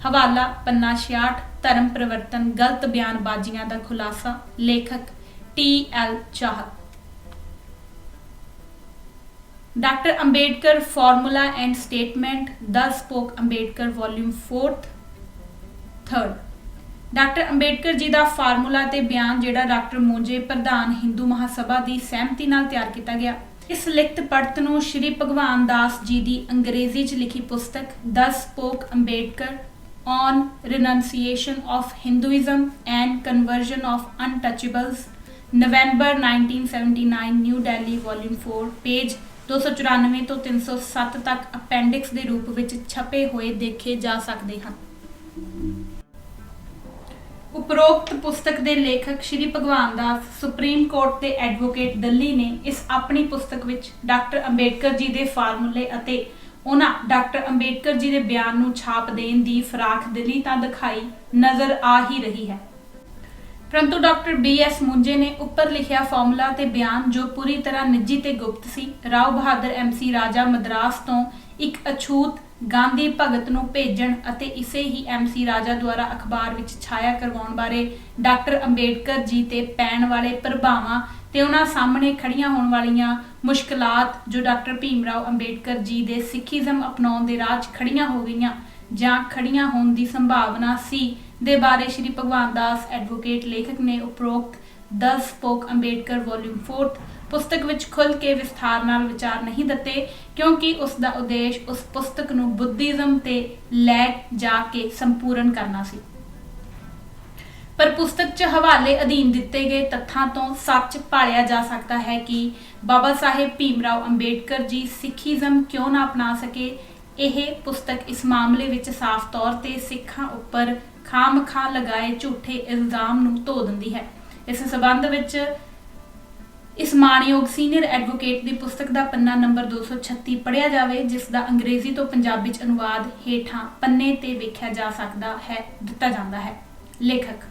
ਹਵਾਲਾ ਪੰਨਾ 66, ਧਰਮ ਪਰਿਵਰਤਨ ਗਲਤ ਬਿਆਨਬਾਜ਼ੀਆਂ ਦਾ ਖੁਲਾਸਾ, ਲੇਖਕ TL ਚਾਹਲ। Doctor Ambedkar formula and statement, thus spoke Ambedkar volume 4, 3rd। Doctor Ambedkar ji ਦਾ ਫਾਰਮੂਲਾ ਤੇ ਬਿਆਨ ਜਿਹੜਾ ਡਾਕਟਰ ਮੋਂਜੇ ਪ੍ਰਧਾਨ ਹਿੰਦੂ ਮਹਾਸਭਾ ਦੀ ਸਹਿਮਤੀ ਨਾਲ ਤਿਆਰ ਕੀਤਾ ਗਿਆ। ਇਸ ਲਿਖਤ ਪੜਤ ਨੂੰ ਸ਼੍ਰੀ ਭਗਵਾਨ ਦਾਸ ਜੀ ਦੀ ਅੰਗਰੇਜ਼ੀ 'ਚ ਲਿਖੀ ਪੁਸਤਕ ਦਸ spoke Ambedkar on renunciation of Hinduism and conversion of untouchables, November 1979, New Delhi, volume 4, page 294 ਤੋਂ 307 ਤੱਕ ਅਪੈਂਡਿਕਸ ਦੇ ਰੂਪ ਵਿੱਚ ਛਪੇ ਹੋਏ ਦੇਖੇ ਜਾ ਸਕਦੇ ਹਨ। ਉਪਰੋਕਤ ਪੁਸਤਕ ਦੇ ਲੇਖਕ ਸ਼੍ਰੀ ਭਗਵਾਨ ਦਾਸ ਸੁਪਰੀਮ ਕੋਰਟ ਦੇ ਐਡਵੋਕੇਟ ਦਿੱਲੀ ਨੇ ਇਸ ਆਪਣੀ ਪੁਸਤਕ ਵਿੱਚ ਡਾਕਟਰ ਅੰਬੇਡਕਰ ਜੀ ਦੇ ਫਾਰਮੂਲੇ ਅਤੇ ਉਹਨਾਂ ਡਾਕਟਰ ਅੰਬੇਡਕਰ ਜੀ ਦੇ ਬਿਆਨ ਨੂੰ ਛਾਪ ਦੇਣ ਦੀ ਫਰਾਖ ਦਿਲੀ ਤਾਂ ਦਿਖਾਈ ਨਜ਼ਰ ਆ ਹੀ ਰਹੀ ਹੈ, ਪਰੰਤੂ ਡਾਕਟਰ BS ਮੁੰਜੇ ਨੇ ਉੱਪਰ ਲਿਖਿਆ ਫਾਰਮੂਲਾ ਤੇ ਬਿਆਨ ਜੋ ਪੂਰੀ ਤਰ੍ਹਾਂ ਨਿੱਜੀ ਤੇ ਗੁਪਤ ਸੀ, ਰਾਓ ਬਹਾਦਰ MC ਰਾਜਾ ਮਦਰਾਸ ਤੋਂ ਇੱਕ ਅਛੂਤ ਗਾਂਧੀ ਭਗਤ ਨੂੰ ਭੇਜਣ ਅਤੇ ਇਸੇ ਹੀ MC ਰਾਜਾ ਦੁਆਰਾ ਅਖਬਾਰ ਵਿੱਚ ਛਾਇਆ ਕਰਵਾਉਣ ਬਾਰੇ ਡਾਕਟਰ ਅੰਬੇਡਕਰ ਜੀ ਤੇ ਪੈਣ ਵਾਲੇ ਪ੍ਰਭਾਵਾਂ ਤੇ ਉਹਨਾਂ ਸਾਹਮਣੇ ਖੜੀਆਂ ਹੋਣ ਵਾਲੀਆਂ ਮੁਸ਼ਕਲਾਤ ਜੋ ਡਾਕਟਰ ਭੀਮ ਰਾਓ ਅੰਬੇਡਕਰ ਜੀ ਦੇ ਸਿੱਖੀਜ਼ਮ ਅਪਣਾਉਣ ਦੇ ਰਾਹ 'ਚ ਖੜੀਆਂ ਹੋ ਗਈਆਂ ਜਾਂ ਖੜੀਆਂ ਹੋਣ ਦੀ ਸੰਭਾਵਨਾ ਸੀ ਦੇ ਬਾਰੇ ਸ਼੍ਰੀ ਭਗਵਾਨ ਦਾਸ ਐਡਵੋਕੇਟ ਲੇਖਕ ਨੇ ਉਪਰੋਕਤ ਦਸ ਸਪੋਕ ਅੰਬੇਡਕਰ ਵੋਲਿਊਮ 4 ਪੁਸਤਕ ਵਿੱਚ ਖੁੱਲ੍ਹ ਕੇ ਵਿਸਥਾਰ ਨਾਲ ਵਿਚਾਰ ਨਹੀਂ ਦਿੱਤੇ, ਕਿਉਂਕਿ ਉਸ ਦਾ ਉਦੇਸ਼ ਉਸ ਪੁਸਤਕ ਨੂੰ ਬੁੱਧੀਜ਼ਮ ਤੇ ਲੈ ਜਾ ਕੇ ਸੰਪੂਰਨ ਕਰਨਾ ਸੀ। ਪਰ ਪੁਸਤਕ 'ਚ ਹਵਾਲੇ ਅਧੀਨ ਦਿੱਤੇ ਗਏ ਤੱਥਾਂ ਤੋਂ ਸੱਚ ਭਾਲਿਆ ਜਾ ਸਕਦਾ ਹੈ ਕਿ ਬਾਬਾ ਸਾਹਿਬ ਭੀਮ ਰਾਓ ਅੰਬੇਡਕਰ ਜੀ ਸਿੱਖੀਜ਼ਮ ਕਿਉਂ ਨਾ ਅਪਣਾ ਸਕੇ। ਇਹ ਪੁਸਤਕ ਇਸ ਮਾਮਲੇ ਵਿੱਚ ਸਾਫ਼ ਤੌਰ ਤੇ ਸਿੱਖਾਂ ਉੱਪਰ ਖਾਮਖਾਹ ਲਗਾਏ ਝੂਠੇ ਇਲਜ਼ਾਮ ਨੂੰ ਧੋ ਦਿੰਦੀ ਹੈ। ਇਸ ਸਬੰਧ ਵਿੱਚ ਇਸ ਮਾਣਯੋਗ ਸੀਨੀਅਰ ਐਡਵੋਕੇਟ ਦੀ ਪੁਸਤਕ ਦਾ ਪੰਨਾ ਨੰਬਰ 236 ਪੜ੍ਹਿਆ ਜਾਵੇ, ਜਿਸ ਦਾ ਅੰਗਰੇਜ਼ੀ ਤੋਂ ਪੰਜਾਬੀ 'ਚ ਅਨੁਵਾਦ ਹੇਠਾਂ ਪੰਨੇ ਤੇ ਵੇਖਿਆ ਜਾ ਸਕਦਾ ਹੈ ਦਿੱਤਾ ਜਾਂਦਾ ਹੈ। ਲੇਖਕ।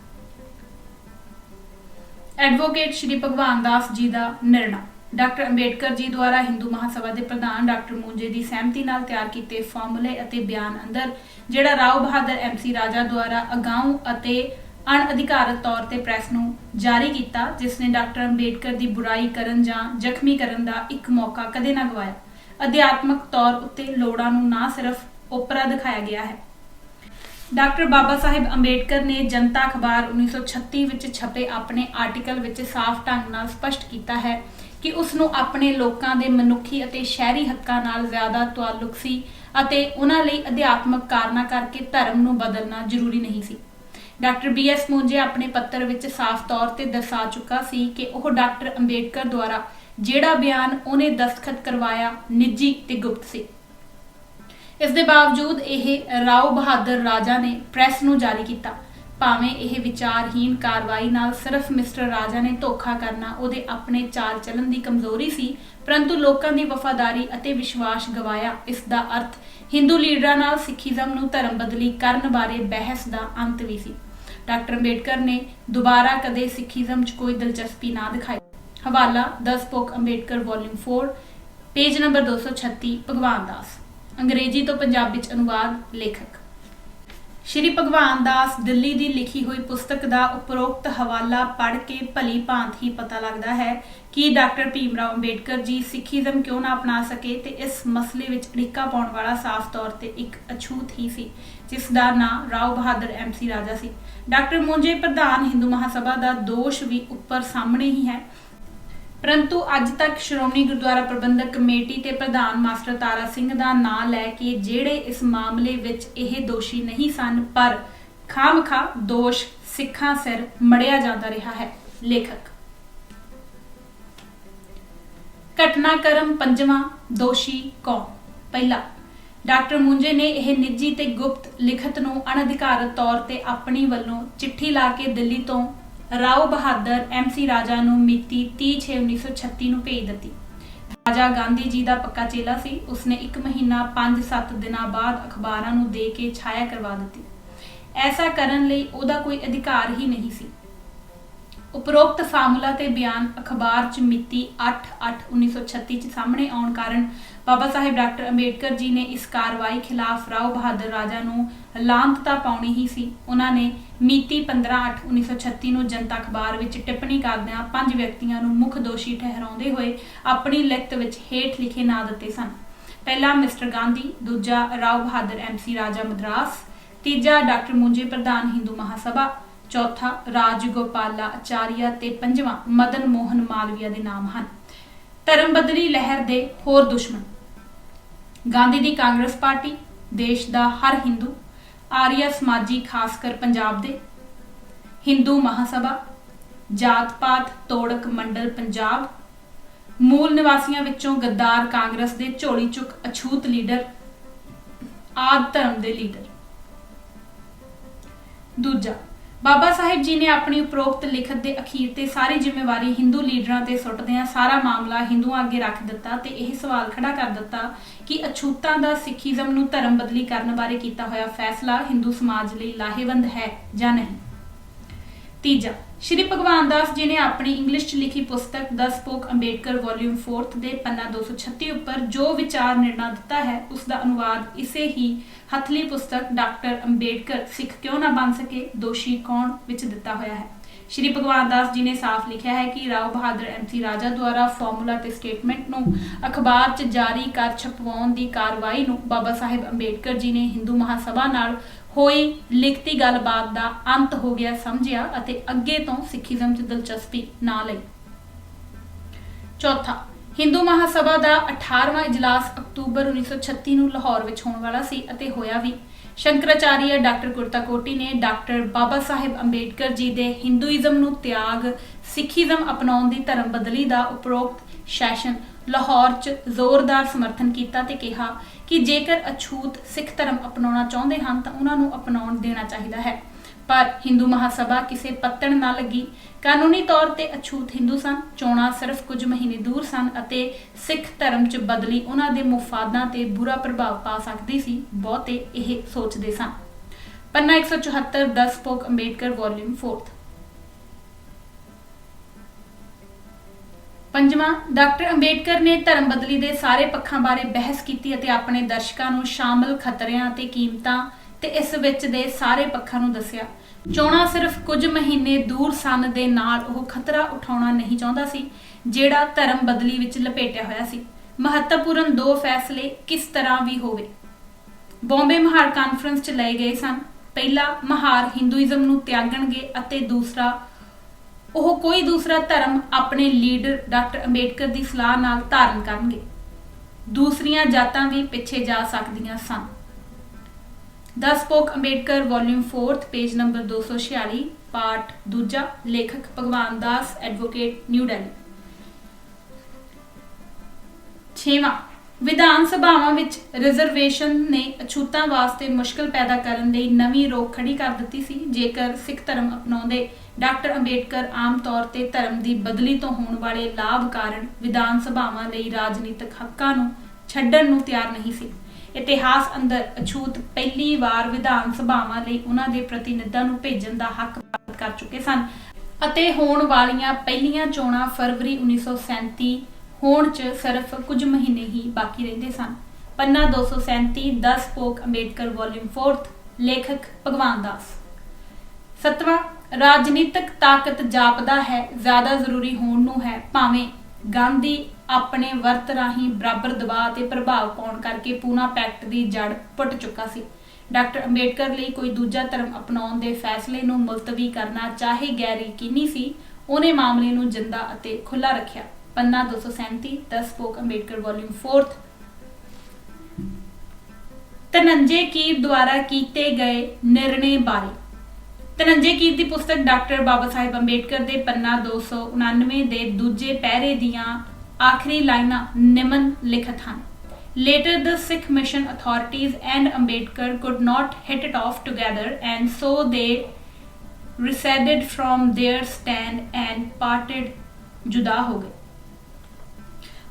ਐਡਵੋਕੇਟ ਸ਼੍ਰੀ ਭਗਵਾਨ ਦਾਸ ਜੀ ਦਾ ਨਿਰਣਾ। ਡਾਕਟਰ ਅੰਬੇਡਕਰ ਜੀ ਦੁਆਰਾ ਹਿੰਦੂ ਮਹਾਸਭਾ ਦੇ ਪ੍ਰਧਾਨ ਡਾਕਟਰ ਮੋਂਜੇ ਦੀ ਸਹਿਮਤੀ ਨਾਲ ਤਿਆਰ ਕੀਤੇ ਫਾਰਮੂਲੇ ਅਤੇ ਬਿਆਨ ਅੰਦਰ ਜਿਹੜਾ ਰਾਓ ਬਹਾਦਰ MC ਰਾਜਾ ਦੁਆਰਾ ਅਗਾਊਂ ਅਤੇ ਅਣਅਧਿਕਾਰਤ ਤੌਰ ਤੇ ਪ੍ਰੈਸ ਨੂੰ ਜਾਰੀ ਕੀਤਾ, ਜਿਸ ਨੇ ਡਾਕਟਰ ਅੰਬੇਡਕਰ ਦੀ ਬੁਰਾਈ ਕਰਨ ਜਾਂ ਜ਼ਖਮੀ ਕਰਨ ਦਾ ਇੱਕ ਮੌਕਾ ਕਦੇ ਨਾ ਗਵਾਇਆ। ਅਧਿਆਤਮਕ ਤੌਰ ਉੱਤੇ ਲੋੜਾਂ ਨੂੰ ਨਾ ਸਿਰਫ ਓਪਰਾ ਦਿਖਾਇਆ ਗਿਆ ਹੈ, डॉक्टर बाबा साहिब अंबेडकर ने जनता अखबार 1936 ਵਿੱਚ ਛਪੇ ਆਪਣੇ ਆਰਟੀਕਲ ਵਿੱਚ ਸਾਫ਼ ਢੰਗ ਨਾਲ ਸਪਸ਼ਟ ਕੀਤਾ ਹੈ ਕਿ ਉਸ ਨੂੰ ਆਪਣੇ ਲੋਕਾਂ ਦੇ ਮਨੁੱਖੀ ਅਤੇ ਸ਼ਹਿਰੀ ਹੱਕਾਂ ਨਾਲ ਜ਼ਿਆਦਾ ਤਾਲੁਕ ਸੀ ਅਤੇ ਉਹਨਾਂ ਲਈ ਅਧਿਆਤਮਕ ਕਾਰਨਾਂ ਕਰਕੇ ਧਰਮ ਨੂੰ ਬਦਲਣਾ ਜ਼ਰੂਰੀ ਨਹੀਂ ਸੀ। ਡਾਕਟਰ BS ਮੂੰਜੇ ਆਪਣੇ ਪੱਤਰ ਵਿੱਚ ਸਾਫ਼ ਤੌਰ ਤੇ ਦਰਸਾ ਚੁੱਕਾ ਸੀ ਕਿ ਉਹ ਡਾਕਟਰ ਅੰਬੇਡਕਰ ਦੁਆਰਾ ਜਿਹੜਾ ਬਿਆਨ ਉਹਨੇ ਦਸਤਖਤ ਕਰਵਾਇਆ ਨਿੱਜੀ ਤੇ ਗੁਪਤ ਸੀ। ਇਸ ਦੇ ਬਾਵਜੂਦ ਇਹ ਰਾਓ ਬਹਾਦਰ ਰਾਜਾ ਨੇ ਪ੍ਰੈਸ ਨੂੰ ਜਾਰੀ ਕੀਤਾ। ਭਾਵੇਂ ਇਹ ਵਿਚਾਰਹੀਨ ਕਾਰਵਾਈ ਨਾਲ ਸਿਰਫ ਮਿਸਟਰ ਰਾਜਾ ਨੇ ਧੋਖਾ ਕਰਨਾ ਉਹਦੇ ਆਪਣੇ ਚਾਲ ਚੱਲਣ ਦੀ ਕਮਜ਼ੋਰੀ ਸੀ, ਪਰੰਤੂ ਲੋਕਾਂ ਦੀ ਵਫਾਦਾਰੀ ਅਤੇ ਵਿਸ਼ਵਾਸ ਗਵਾਇਆ ਇਸ ਦਾ ਅਰਥ ਹਿੰਦੂ ਲੀਡਰਾਂ ਨਾਲ ਸਿੱਖੀਜ਼ਮ ਨੂੰ ਧਰਮ ਬਦਲੀ ਕਰਨ ਬਾਰੇ ਬਹਿਸ ਦਾ ਅੰਤ ਵੀ ਸੀ। ਡਾਕਟਰ ਅੰਬੇਡਕਰ ਨੇ ਦੁਬਾਰਾ ਕਦੇ ਸਿੱਖੀਜ਼ਮ 'ਚ ਕੋਈ ਦਿਲਚਸਪੀ ਨਾ ਦਿਖਾਈ। ਹਵਾਲਾ the spoke Ambedkar volume 4 page number 236 Bhagwan ਦਾਸ। अंग्रेजी तो पंजाबी च अनुवाद लेखक श्री भगवान दास दिल्ली की लिखी हुई पुस्तक का उपरोक्त हवाला पढ़ के भली भांत ही पता लगता है कि डॉक्टर भीमराव अंबेडकर जी सिखीज़म क्यों ना अपना सके ते इस मसले विच अड़िक्का पाउण वाला साफ तौर ते एक अछूत ही सी जिसका नाम राव बहादुर MC राजा सी। डॉक्टर मुंजे प्रधान हिंदू महासभा का दोष भी उपर सामने ही है, परंतु अज तक श्रोमणी गुरुद्वारा प्रबंधक कमेटी ते प्रधान मास्टर तारा सिंह का नाम लैके जेड़े इस मामले विच यह दोषी नहीं सन पर खामखा दोष सिखां सिर मड़िया जाता रहा है। लेखक घटनाक्रम पंजवां दोषी कौन। पहला, डॉक्टर मुंजे ने यह निजी ते गुप्त लिखत नूं अनधिकारत तौर ते अपनी वल्लों चिट्ठी ला के दिल्ली तो राव बहादुर MC राजा नूं मिति 30/6/1936 नूं भेज दित्ती। राजा गांधी जी का पक्का चेला सी। उसने 1 महीना 5-7 दिनां बाद अखबारां नूं दे के छाया करवा दित्ती। ऐसा करन लई ओहदा कोई अधिकार ही नहीं सी। उपरोक्त फार्मूला ते बयान अखबार च मिति 8/8/1936 च सामने आउण कारण बाबा साहिब डॉक्टर अंबेडकर जी ने इस कार्रवाई खिलाफ राव बहादुर राजा नूं लांत तां पाउणी ही सी। उन्हां ने मिति 15/8/1936 नूं जनता अखबार विच टिप्पणी करदिआं 5 व्यक्तियों नूं मुख दोषी ठहराउंदे होए अपनी लिखत विच हेठ लिखे नां दित्ते सन। पहला मिस्टर गांधी, दूजा राव बहादुर MC राजा मद्रास, तीजा डॉक्टर मुंजे प्रधान हिंदू महासभा, चौथा राजगोपाला आचार्य ते पंजवां मदन मोहन मालवीया दे नाम हन। धर्म बदली लहर दे होर दुश्मन। गांधी दी कांग्रेस पार्टी, देश दा हर हिंदू, आर्य समाजी खासकर पंजाब दे, हिंदू महासभा, जात पात तोड़क मंडल पंजाब, मूल निवासियों विचों गद्दार कांग्रेस दे झोली चुक अछूत लीडर, आद धर्म दे लीडर। दूजा, बाबा साहिब जी ने अपनी उपरोक्त लिखत के अखीर ते सारी जिम्मेवारी हिंदू लीडरां ते सुट्टदिआं सारा मामला हिंदुआं अगे रख दिता ते यह सवाल खड़ा कर दिता कि अछूतां दा सिखीज़म नूं धर्म बदली करन बारे कीता होया फैसला हिंदू समाज लई लाहेवंद है जां नहीं। तीजा, श्री भगवान दास जी ने अपनी इंग्लिश च लिखी पुस्तक द स्पोक अंबेडकर वॉल्यूम 4 दे पन्ना 236 उपर जो विचार निर्णय दिता है उसका अनुवाद इसे ही हथली पुस्तक डॉक्टर अंबेडकर सिख क्यों ना बन सके दोषी कौन विच दिता होया है। श्री भगवान दास जी ने साफ लिखा है कि राव बहादुर MC राजा द्वारा फॉर्मूला ते स्टेटमेंट नूं अखबार च जारी कर छपवाउण दी कार्रवाई नूं बाबा साहिब अंबेडकर जी ने हिंदू महासभा नाल होई लिखती गलबात दा अंत हो गया समझिया अते अगे तो सिखीज़म च दिलचस्पी ना लई। चौथा, हिंदू महासभा का 18वां इजलास अक्तूबर 1936 नूं लाहौर विच होण वाला सी अते होया भी। शंकराचार्य डॉक्टर कुर्ताकोटी ने डॉक्टर बाबा साहिब अंबेडकर जी दे हिंदूइज़म नूं त्याग सिखीज़म अपनाउण दी धर्म बदली दा उपरोक्त सैशन लाहौर च जोरदार समर्थन किया ते कहा कि जेकर अछूत सिख धर्म अपनाउणा चाहुंदे हन तां उन्हां नूं अपनाउण देना चाहिदा है। पर हिंदू महासभा किसी पत्तण ना लगी। कानूनी तौर ते अछूत हिंदू सन, चोणां सिर्फ कुछ महीने दूर सन अते सिख धर्म च बदली उन्हां दे मुफादां ते बुरा प्रभाव पा सकदी सी, बहुते यह सोचदे सन। पन्ना 174 द स्पोक अंबेडकर वॉल्यूम 4। पंजवां, डॉक्टर अंबेडकर ने धर्म बदली के सारे पक्षों बारे बहस की अते अपने दर्शकों को शामिल खतरियां ते कीमतां ते इस विच दे सारे पक्षों को दस्सिया। चोणां सिर्फ कुछ महीने दूर सन दे नाल ओह खतरा उठाउणा नहीं चाहुंदा सी जिहड़ा धर्म बदली विच लपेटिया होया सी। महत्वपूर्ण 2 फैसले किस तरह भी होवे बॉम्बे महाड़ कानफ्रेंस च लए गए सन। ਪਹਿਲਾ ਮਹਾਰ ਹਿੰਦੂਇਜ਼ਮ ਨੂੰ ਤਿਆਗਣਗੇ ਅਤੇ ਦੂਸਰਾ ਉਹ ਕੋਈ ਦੂਸਰਾ ਧਰਮ ਆਪਣੇ ਲੀਡਰ ਡਾਕਟਰ ਅੰਬੇਡਕਰ ਦੀ ਸਲਾਹ ਨਾਲ ਧਾਰਨ ਕਰਨਗੇ। ਦੂਸਰੀਆਂ ਜਾਤਾਂ ਵੀ ਪਿੱਛੇ ਜਾ ਸਕਦੀਆਂ ਸਨ। The spoke Ambedkar volume 4 page number 246 ਪਾਠ ਦੂਜਾ ਲੇਖਕ ਭਗਵਾਨ ਦਾਸ ਐਡਵੋਕੇਟ ਨਿਊ ਦਿੱਲੀ। 6ਵਾਂ ਵਿਧਾਨ ਸਭਾਵਾਂ ਵਿੱਚ ਰਿਜ਼ਰਵੇਸ਼ਨ ਨੇ ਅਛੂਤਾਂ ਵਾਸਤੇ ਮੁਸ਼ਕਲ ਪੈਦਾ ਕਰਨ ਲਈ ਨਵੀਂ ਰੋਕ ਖੜੀ ਕਰ ਦਿੱਤੀ ਸੀ। ਜੇਕਰ ਸਿੱਖ ਧਰਮ ਅਪਣਾਉਂਦੇ ਡਾਕਟਰ ਅੰਬੇਡਕਰ ਆਮ ਤੌਰ ਤੇ ਧਰਮ ਦੀ ਬਦਲੀ ਤੋਂ ਹੋਣ ਵਾਲੇ ਲਾਭ ਕਾਰਨ ਵਿਧਾਨ ਸਭਾਵਾਂ ਲਈ ਰਾਜਨੀਤਿਕ ਹੱਕਾਂ ਨੂੰ ਛੱਡਣ ਨੂੰ ਤਿਆਰ ਨਹੀਂ ਸੀ। ਇਤਿਹਾਸ ਅੰਦਰ ਅਛੂਤ ਪਹਿਲੀ ਵਾਰ ਵਿਧਾਨ ਸਭਾਵਾਂ ਲਈ ਉਹਨਾਂ ਦੇ ਪ੍ਰਤੀਨਿਧਾਂ ਨੂੰ ਭੇਜਣ ਦਾ ਹੱਕ ਪ੍ਰਾਪਤ ਕਰ ਚੁੱਕੇ ਸਨ ਅਤੇ ਹੋਣ ਵਾਲੀਆਂ ਪਹਿਲੀਆਂ ਚੋਣਾਂ ਫਰਵਰੀ 1937 ਹੋਣ 'ਚ ਸਿਰਫ ਕੁਝ ਮਹੀਨੇ ਹੀ ਬਾਕੀ ਰਹਿੰਦੇ ਸਨ। ਪੰਨਾ 237 ਦ ਸਪੋਕ ਅੰਬੇਡਕਰ ਵੋਲਿਊਮ 4 ਲੇਖਕ ਭਗਵਾਨ ਦਾਸ। 7ਵਾਂ ਰਾਜਨੀਤਿਕ ਤਾਕਤ ਜਾਪਦਾ ਹੈ ਜ਼ਿਆਦਾ ਜ਼ਰੂਰੀ ਹੋਣ ਨੂੰ ਹੈ। ਭਾਵੇਂ ਗਾਂਧੀ ਆਪਣੇ ਵਰਤ ਰਾਹੀਂ ਬਰਾਬਰ ਦਬਾਅ ਤੇ ਪ੍ਰਭਾਵ ਪਾਉਣ ਕਰਕੇ ਪੂਨਾ ਪੈਕਟ ਦੀ ਜੜ ਪੁੱਟ ਚੁੱਕਾ ਸੀ, ਡਾਕਟਰ ਅੰਬੇਡਕਰ ਲਈ ਕੋਈ ਦੂਜਾ ਧਰਮ ਅਪਣਾਉਣ ਦੇ ਫੈਸਲੇ ਨੂੰ ਮੁਲਤਵੀ ਕਰਨਾ ਚਾਹੇ ਗੈਰ ਯਕੀਨੀ ਸੀ, ਉਹਨੇ ਮਾਮਲੇ ਨੂੰ ਜਿੰਦਾ ਅਤੇ ਖੁੱਲਾ ਰੱਖਿਆ। ਪੰਨਾ 237 ਦ ਸਪੋਕ ਅੰਬੇਡਕਰ ਵੋਲਿਊਮ 4 ਧਨੰਜੇ ਕੀਰ ਦੁਆਰਾ ਕੀਤੇ ਗਏ ਨਿਰਣੇ ਬਾਰੇ। ਧਨੰਜੇ ਕੀਰ ਦੀ ਪੁਸਤਕ ਡਾਕਟਰ ਬਾਬਾ ਸਾਹਿਬ ਅੰਬੇਡਕਰ ਦੇ ਪੰਨਾ 299 ਦੇ ਦੂਜੇ ਪਹਿਰੇ ਦੀਆਂ ਆਖਰੀ ਲਾਈਨਾਂ ਨਿਮਨ ਲਿਖਤ ਹਨ। Later the Sikh mission authorities and Ambedkar could not hit it off together, and so they receded from their stand and parted, जुदा हो गए।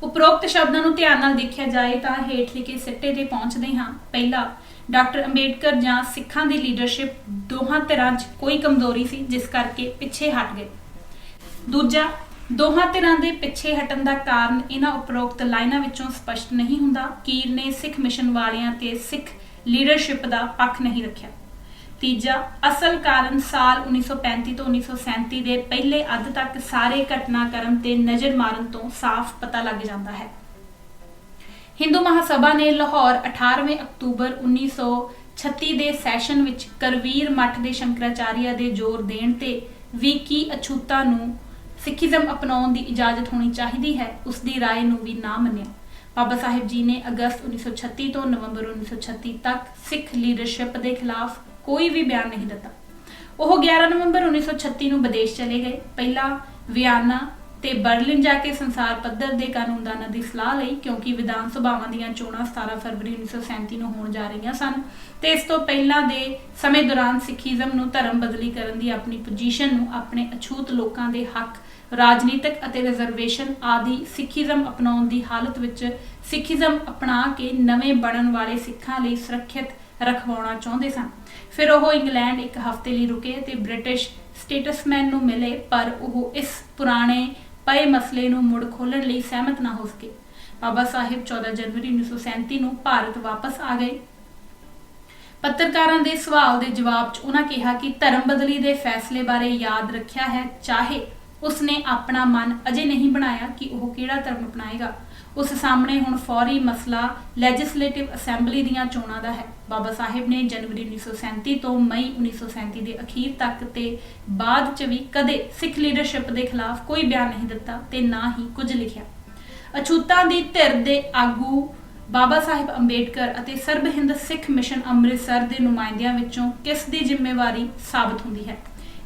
ਉਪਰੋਕਤ ਸ਼ਬਦਾਂ ਨੂੰ ਧਿਆਨ ਨਾਲ ਦੇਖਿਆ ਜਾਏ ਤਾਂ ਹੇਠ ਲਿਖੇ ਸਿੱਟੇ ਤੇ ਪਹੁੰਚਦੇ ਹਾਂ। ਪਹਿਲਾ, ਡਾਕਟਰ ਅੰਬੇਡਕਰ ਜਾਂ ਸਿੱਖਾਂ ਦੀ ਲੀਡਰਸ਼ਿਪ ਦੋਹਾਂ ਧਿਰਾਂ 'ਚ ਕੋਈ ਕਮਜ਼ੋਰੀ ਸੀ ਜਿਸ ਕਰਕੇ ਪਿੱਛੇ ਹਟ ਗਏ। ਦੂਜਾ, ਦੋਹਾਂ ਧਿਰਾਂ ਦੇ ਪਿੱਛੇ ਹਟਣ ਦਾ ਕਾਰਨ ਇਹਨਾਂ ਉਪਰੋਕਤ ਲਾਈਨਾਂ ਵਿੱਚੋਂ ਸਪਸ਼ਟ ਨਹੀਂ ਹੁੰਦਾ। ਕੀਰ ਨੇ ਸਿੱਖ ਮਿਸ਼ਨ ਵਾਲਿਆਂ ਤੇ ਸਿੱਖ ਲੀਡਰਸ਼ਿਪ ਦਾ ਪੱਖ ਨਹੀਂ ਰੱਖਿਆ। ਤੀਜਾ, ਅਸਲ ਕਾਰਨ ਸਾਲ 1935 ਤੋਂ 1937 ਦੇ ਪਹਿਲੇ ਅੱਧ ਤੱਕ ਸਾਰੇ ਘਟਨਾਕ੍ਰਮ ਤੇ ਨਜ਼ਰ ਮਾਰਨ ਤੋਂ ਸਾਫ਼ ਪਤਾ ਲੱਗ ਜਾਂਦਾ ਹੈ। ਹਿੰਦੂ ਮਹਾਸਭਾ ਨੇ ਲਾਹੌਰ 18 ਅਕਤੂਬਰ 1936 ਦੇ ਸੈਸ਼ਨ ਵਿੱਚ ਕਰਵੀਰ ਮੱਠ ਦੇ ਸ਼ੰਕਰਾਚਾਰੀਆ ਦੇ ਜ਼ੋਰ ਦੇਣ ਤੇ ਵੀ ਕੀ ਅਛੂਤਾਂ ਨੂੰ ਸਿੱਖੀਜ਼ਮ ਅਪਣਾਉਣ ਦੀ ਇਜਾਜ਼ਤ ਹੋਣੀ ਚਾਹੀਦੀ ਹੈ, ਉਸ ਦੀ ਰਾਏ ਨੂੰ ਵੀ ਨਾ ਮੰਨਿਆ। ਬਾਬਾ ਸਾਹਿਬ ਜੀ ਨੇ ਅਗਸਤ 1936 ਤੋਂ ਨਵੰਬਰ 1936 ਤੱਕ ਸਿੱਖ ਲੀਡਰਸ਼ਿਪ ਦੇ ਖਿਲਾਫ ਕੋਈ ਵੀ ਬਿਆਨ ਨਹੀਂ ਦਿੱਤਾ। ਉਹ 11 ਨਵੰਬਰ 1936 ਨੂੰ ਵਿਦੇਸ਼ ਚਲੇ ਗਏ। ਪਹਿਲਾਂ ਵਿਆਨਾ ਤੇ ਬਰਲਿਨ ਜਾ ਕੇ ਸੰਸਾਰ ਪੱਧਰ ਦੇ ਕਾਨੂੰਨਦਾਨਾਂ ਦੀ ਸਲਾਹ ਲਈ, ਕਿਉਂਕਿ ਵਿਧਾਨ ਸਭਾਵਾਂ ਦੀਆਂ ਚੋਣਾਂ 17 ਫਰਵਰੀ 1937 ਨੂੰ ਹੋਣ ਜਾ ਰਹੀਆਂ ਸਨ ਤੇ ਇਸ ਤੋਂ ਪਹਿਲਾਂ ਦੇ ਸਮੇਂ ਦੌਰਾਨ ਸਿੱਖੀਜ਼ਮ ਨੂੰ ਧਰਮ ਬਦਲੀ ਕਰਨ ਦੀ ਆਪਣੀ ਪੋਜੀਸ਼ਨ ਨੂੰ ਆਪਣੇ ਅਛੂਤ ਲੋਕਾਂ ਦੇ ਹੱਕ, ਰਾਜਨੀਤਿਕ ਅਤੇ ਰਿਜ਼ਰਵੇਸ਼ਨ ਆਦਿ ਸਿੱਖੀਜ਼ਮ ਅਪਣਾਉਣ ਦੀ ਹਾਲਤ ਵਿੱਚ ਸਿੱਖੀਜ਼ਮ ਅਪਣਾ ਕੇ ਨਵੇਂ ਬਣਨ ਵਾਲੇ ਸਿੱਖਾਂ ਲਈ ਸੁਰੱਖਿਅਤ ਰਖਵਾਉਣਾ ਚਾਹੁੰਦੇ ਸਨ। ਫਿਰ ਉਹ ਇੰਗਲੈਂਡ ਇੱਕ ਹਫ਼ਤੇ ਲਈ ਰੁਕੇ ਤੇ ਬ੍ਰਿਟਿਸ਼ ਸਟੇਟਸਮੈਨ ਨੂੰ ਮਿਲੇ, ਪਰ ਉਹ ਇਸ ਪੁਰਾਣੇ ਪਏ ਮਸਲੇ ਨੂੰ ਮੁੜ ਖੋਲ੍ਹਣ ਲਈ ਸਹਿਮਤ ਨਾ ਹੋ ਸਕੇ। ਬਾਬਾ ਸਾਹਿਬ 14 ਜਨਵਰੀ 1937 ਨੂੰ ਭਾਰਤ ਵਾਪਸ ਆ ਗਏ। ਪੱਤਰਕਾਰਾਂ ਦੇ ਸਵਾਲ ਦੇ ਜਵਾਬ 'ਚ ਉਹਨਾਂ ਕਿਹਾ ਕਿ ਧਰਮ ਬਦਲੀ ਦੇ ਫੈਸਲੇ ਬਾਰੇ ਯਾਦ ਰੱਖਿਆ ਹੈ, ਚਾਹੇ ਉਸਨੇ ਆਪਣਾ ਮਨ ਅਜੇ ਨਹੀਂ ਬਣਾਇਆ ਕਿ ਉਹ ਕਿਹੜਾ ਧਰਮ ਅਪਣਾਏਗਾ। ਉਸ ਸਾਹਮਣੇ ਹੁਣ ਫੌਰੀ ਮਸਲਾ ਲੈਜਿਸਲੇਟਿਵ ਅਸੈਂਬਲੀ ਦੀਆਂ ਚੋਣਾਂ ਦਾ ਹੈ। ਬਾਬਾ ਸਾਹਿਬ ਨੇ ਜਨਵਰੀ 1937 ਤੋਂ ਮਈ 1937 ਦੇ ਅਖੀਰ ਤੱਕ ਤੇ ਬਾਅਦ 'ਚ ਵੀ ਕਦੇ ਸਿੱਖ ਲੀਡਰਸ਼ਿਪ ਦੇ ਖਿਲਾਫ ਕੋਈ ਬਿਆਨ ਨਹੀਂ ਦਿੱਤਾ ਤੇ ਨਾ ਹੀ ਕੁਝ ਲਿਖਿਆ। ਅਛੂਤਾਂ ਦੀ ਧਿਰ ਦੇ ਆਗੂ ਬਾਬਾ ਸਾਹਿਬ ਅੰਬੇਡਕਰ ਅਤੇ ਸਰਬ ਹਿੰਦ ਸਿੱਖ ਮਿਸ਼ਨ ਅੰਮ੍ਰਿਤਸਰ ਦੇ ਨੁਮਾਇੰਦਿਆਂ ਵਿੱਚੋਂ ਕਿਸ ਦੀ ਜ਼ਿੰਮੇਵਾਰੀ ਸਾਬਤ ਹੁੰਦੀ ਹੈ,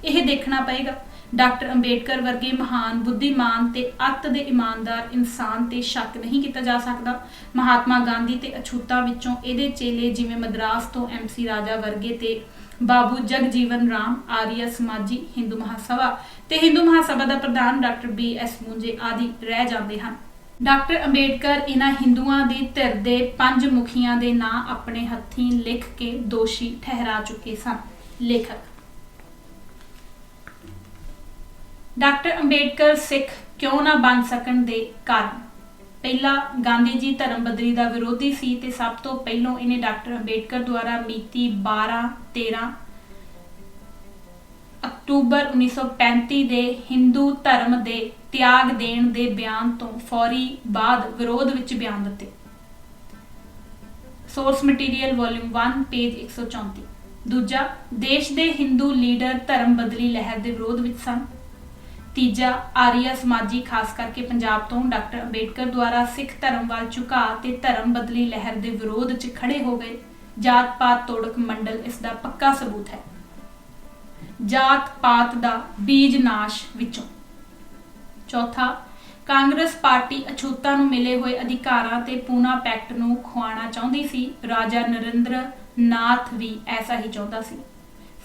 ਇਹ ਦੇਖਣਾ ਪਏਗਾ। ਡਾਕਟਰ ਅੰਬੇਡਕਰ ਵਰਗੇ ਮਹਾਨ ਬੁੱਧੀਮਾਨ ਤੇ ਅੱਤ ਦੇ ਇਮਾਨਦਾਰ ਇਨਸਾਨ ਤੇ ਸ਼ੱਕ ਨਹੀਂ ਕੀਤਾ ਜਾ ਸਕਦਾ। ਮਹਾਤਮਾ ਗਾਂਧੀ ਤੇ ਅਛੂਤਾਂ ਵਿੱਚੋਂ ਇਹਦੇ ਚੇਲੇ ਜਿਵੇਂ ਮਦਰਾਸ ਤੋਂ MC ਰਾਜਾ ਵਰਗੇ ਤੇ ਬਾਬੂ ਜਗਜੀਵਨ ਰਾਮ, ਆਰੀਆ ਸਮਾਜੀ ਹਿੰਦੂ ਮਹਾਸਭਾ ਤੇ ਹਿੰਦੂ ਮਹਾਸਭਾ ਦਾ ਪ੍ਰਧਾਨ ਡਾਕਟਰ BS ਮੂੰਜੇ ਆਦਿ ਰਹਿ ਜਾਂਦੇ ਹਨ। ਡਾਕਟਰ ਅੰਬੇਡਕਰ ਇਹਨਾਂ ਹਿੰਦੂਆਂ ਦੀ ਧਿਰ ਦੇ 5 ਮੁਖੀਆਂ ਦੇ ਨਾਂ ਆਪਣੇ ਹੱਥੀਂ ਲਿਖ ਕੇ ਦੋਸ਼ੀ ਠਹਿਰਾ ਚੁੱਕੇ ਸਨ। ਲੇਖਕ ਡਾਕਟਰ ਅੰਬੇਡਕਰ ਸਿੱਖ ਕਿਉਂ ਨਾ ਬਣ ਸਕਣ ਦੇ ਕਾਰਨ। ਪਹਿਲਾ, ਗਾਂਧੀ ਜੀ ਧਰਮ ਬਦਲੀ ਦਾ ਵਿਰੋਧੀ ਸੀ ਤੇ ਸਭ ਤੋਂ ਪਹਿਲਾਂ ਇਹਨੇ ਡਾਕਟਰ ਅੰਬੇਡਕਰ ਦੁਆਰਾ ਮਿਤੀ 12-13 ਅਕਤੂਬਰ 1935 ਦੇ ਹਿੰਦੂ ਧਰਮ ਦੇ ਤਿਆਗ ਦੇਣ ਦੇ ਬਿਆਨ ਤੋਂ ਫੌਰੀ ਬਾਅਦ ਵਿਰੋਧ ਵਿੱਚ ਬਿਆਨ ਦਿੱਤੇ। Source material volume 1 page 134। दूजा, देश ਦੇ ਹਿੰਦੂ ਲੀਡਰ ਧਰਮ ਬਦਲੀ ਲਹਿਰ ਦੇ ਵਿਰੋਧ ਵਿੱਚ ਸਨ। ਤੀਜਾ, ਆਰੀਆ ਸਮਾਜੀ ਖਾਸ ਕਰਕੇ ਪੰਜਾਬ ਤੋਂ ਡਾਕਟਰ ਅੰਬੇਡਕਰ ਦੁਆਰਾ ਸਿੱਖ ਧਰਮ ਵੱਲ ਝੁਕਾਅ ਤੇ ਧਰਮ ਬਦਲੀ ਲਹਿਰ ਦੇ ਵਿਰੋਧ 'ਚ ਖੜੇ ਹੋ ਗਏ। ਜਾਤ ਪਾਤ ਤੋੜਕ ਮੰਡਲ ਇਸ ਦਾ ਪੱਕਾ ਸਬੂਤ ਹੈ। ਜਾਤ ਪਾਤ ਦਾ ਬੀਜ ਨਾਸ਼ ਵਿੱਚੋਂ। ਚੌਥਾ, ਕਾਂਗਰਸ ਪਾਰਟੀ ਅਛੂਤਾਂ ਨੂੰ ਮਿਲੇ ਹੋਏ ਅਧਿਕਾਰਾਂ ਤੇ ਪੂਨਾ ਪੈਕਟ ਨੂੰ ਖੁਆਉਣਾ ਚਾਹੁੰਦੀ ਸੀ। ਰਾਜਾ ਨਰਿੰਦਰ ਨਾਥ ਵੀ ਐਸਾ ਹੀ ਚਾਹੁੰਦਾ ਸੀ।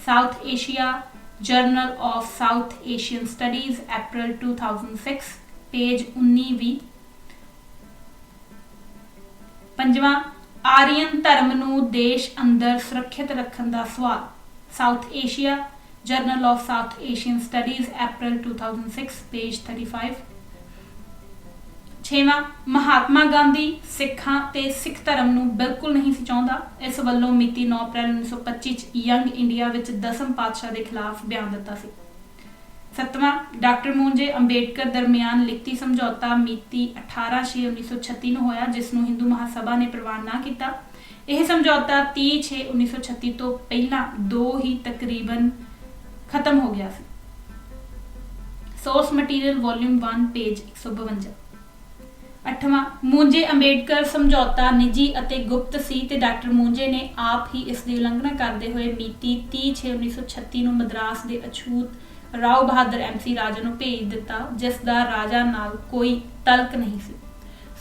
South Asia journal of South Asian studies April 2006 page 19-20। ਪੰਜਵਾਂ, ਆਰੀਅਨ ਧਰਮ ਨੂੰ ਦੇਸ਼ ਅੰਦਰ ਸੁਰੱਖਿਅਤ ਰੱਖਣ ਦਾ ਸਵਾਲ। South Asia journal of South Asian studies April 2006 page 35। ਛੇਵਾਂ, ਮਹਾਤਮਾ ਗਾਂਧੀ ਸਿੱਖਾਂ ਤੇ ਸਿੱਖ ਧਰਮ ਨੂੰ ਬਿਲਕੁਲ ਨਹੀਂ ਸੀ ਚਾਹੁੰਦਾ। ਇਸ ਵੱਲੋਂ ਮਿਤੀ 9 ਅਪ੍ਰੈਲ 1925 ਚ ਯੰਗ ਇੰਡੀਆ ਵਿੱਚ 10ਮ ਪਾਤਸ਼ਾਹ ਦੇ ਖਿਲਾਫ ਬਿਆਨ ਦਿੱਤਾ ਸੀ। ਸੱਤਵਾਂ, ਡਾਕਟਰ ਮੂੰਜੇ ਅੰਬੇਡਕਰ ਦਰਮਿਆਨ ਲਿਖਤੀ ਸਮਝੌਤਾ ਮਿਤੀ 18/6/1936 ਨੂੰ ਹੋਇਆ, ਜਿਸ ਨੂੰ ਹਿੰਦੂ ਮਹਾਸਭਾ ਨੇ ਪ੍ਰਵਾਨ ਨਾ ਕੀਤਾ। ਇਹ ਸਮਝੌਤਾ 30/6/1936 ਤੋਂ ਪਹਿਲਾਂ ਦੋ ਹੀ ਤਕਰੀਬਨ ਖਤਮ ਹੋ ਗਿਆ ਸੀ। Source material volume 1 page 152। ਅੱਠਵਾਂ, ਮੂੰਜੇ ਅੰਬੇਡਕਰ ਸਮਝੌਤਾ ਨਿੱਜੀ ਅਤੇ ਗੁਪਤ ਸੀ ਤੇ ਡਾਕਟਰ ਮੂੰਜੇ ਨੇ ਆਪ ਹੀ ਇਸ ਦੀ ਉਲੰਘਣਾ ਕਰਦੇ ਹੋਏ ਮਿਤੀ 30/6/1936 ਨੂੰ ਮਦਰਾਸ ਦੇ ਅਛੂਤ ਰਾਓ ਬਹਾਦਰ MC ਰਾਜਾ ਨੂੰ ਭੇਜ ਦਿੱਤਾ, ਜਿਸ ਦਾ ਰਾਜਾ ਨਾਲ ਕੋਈ ਤਲਕ ਨਹੀਂ ਸੀ।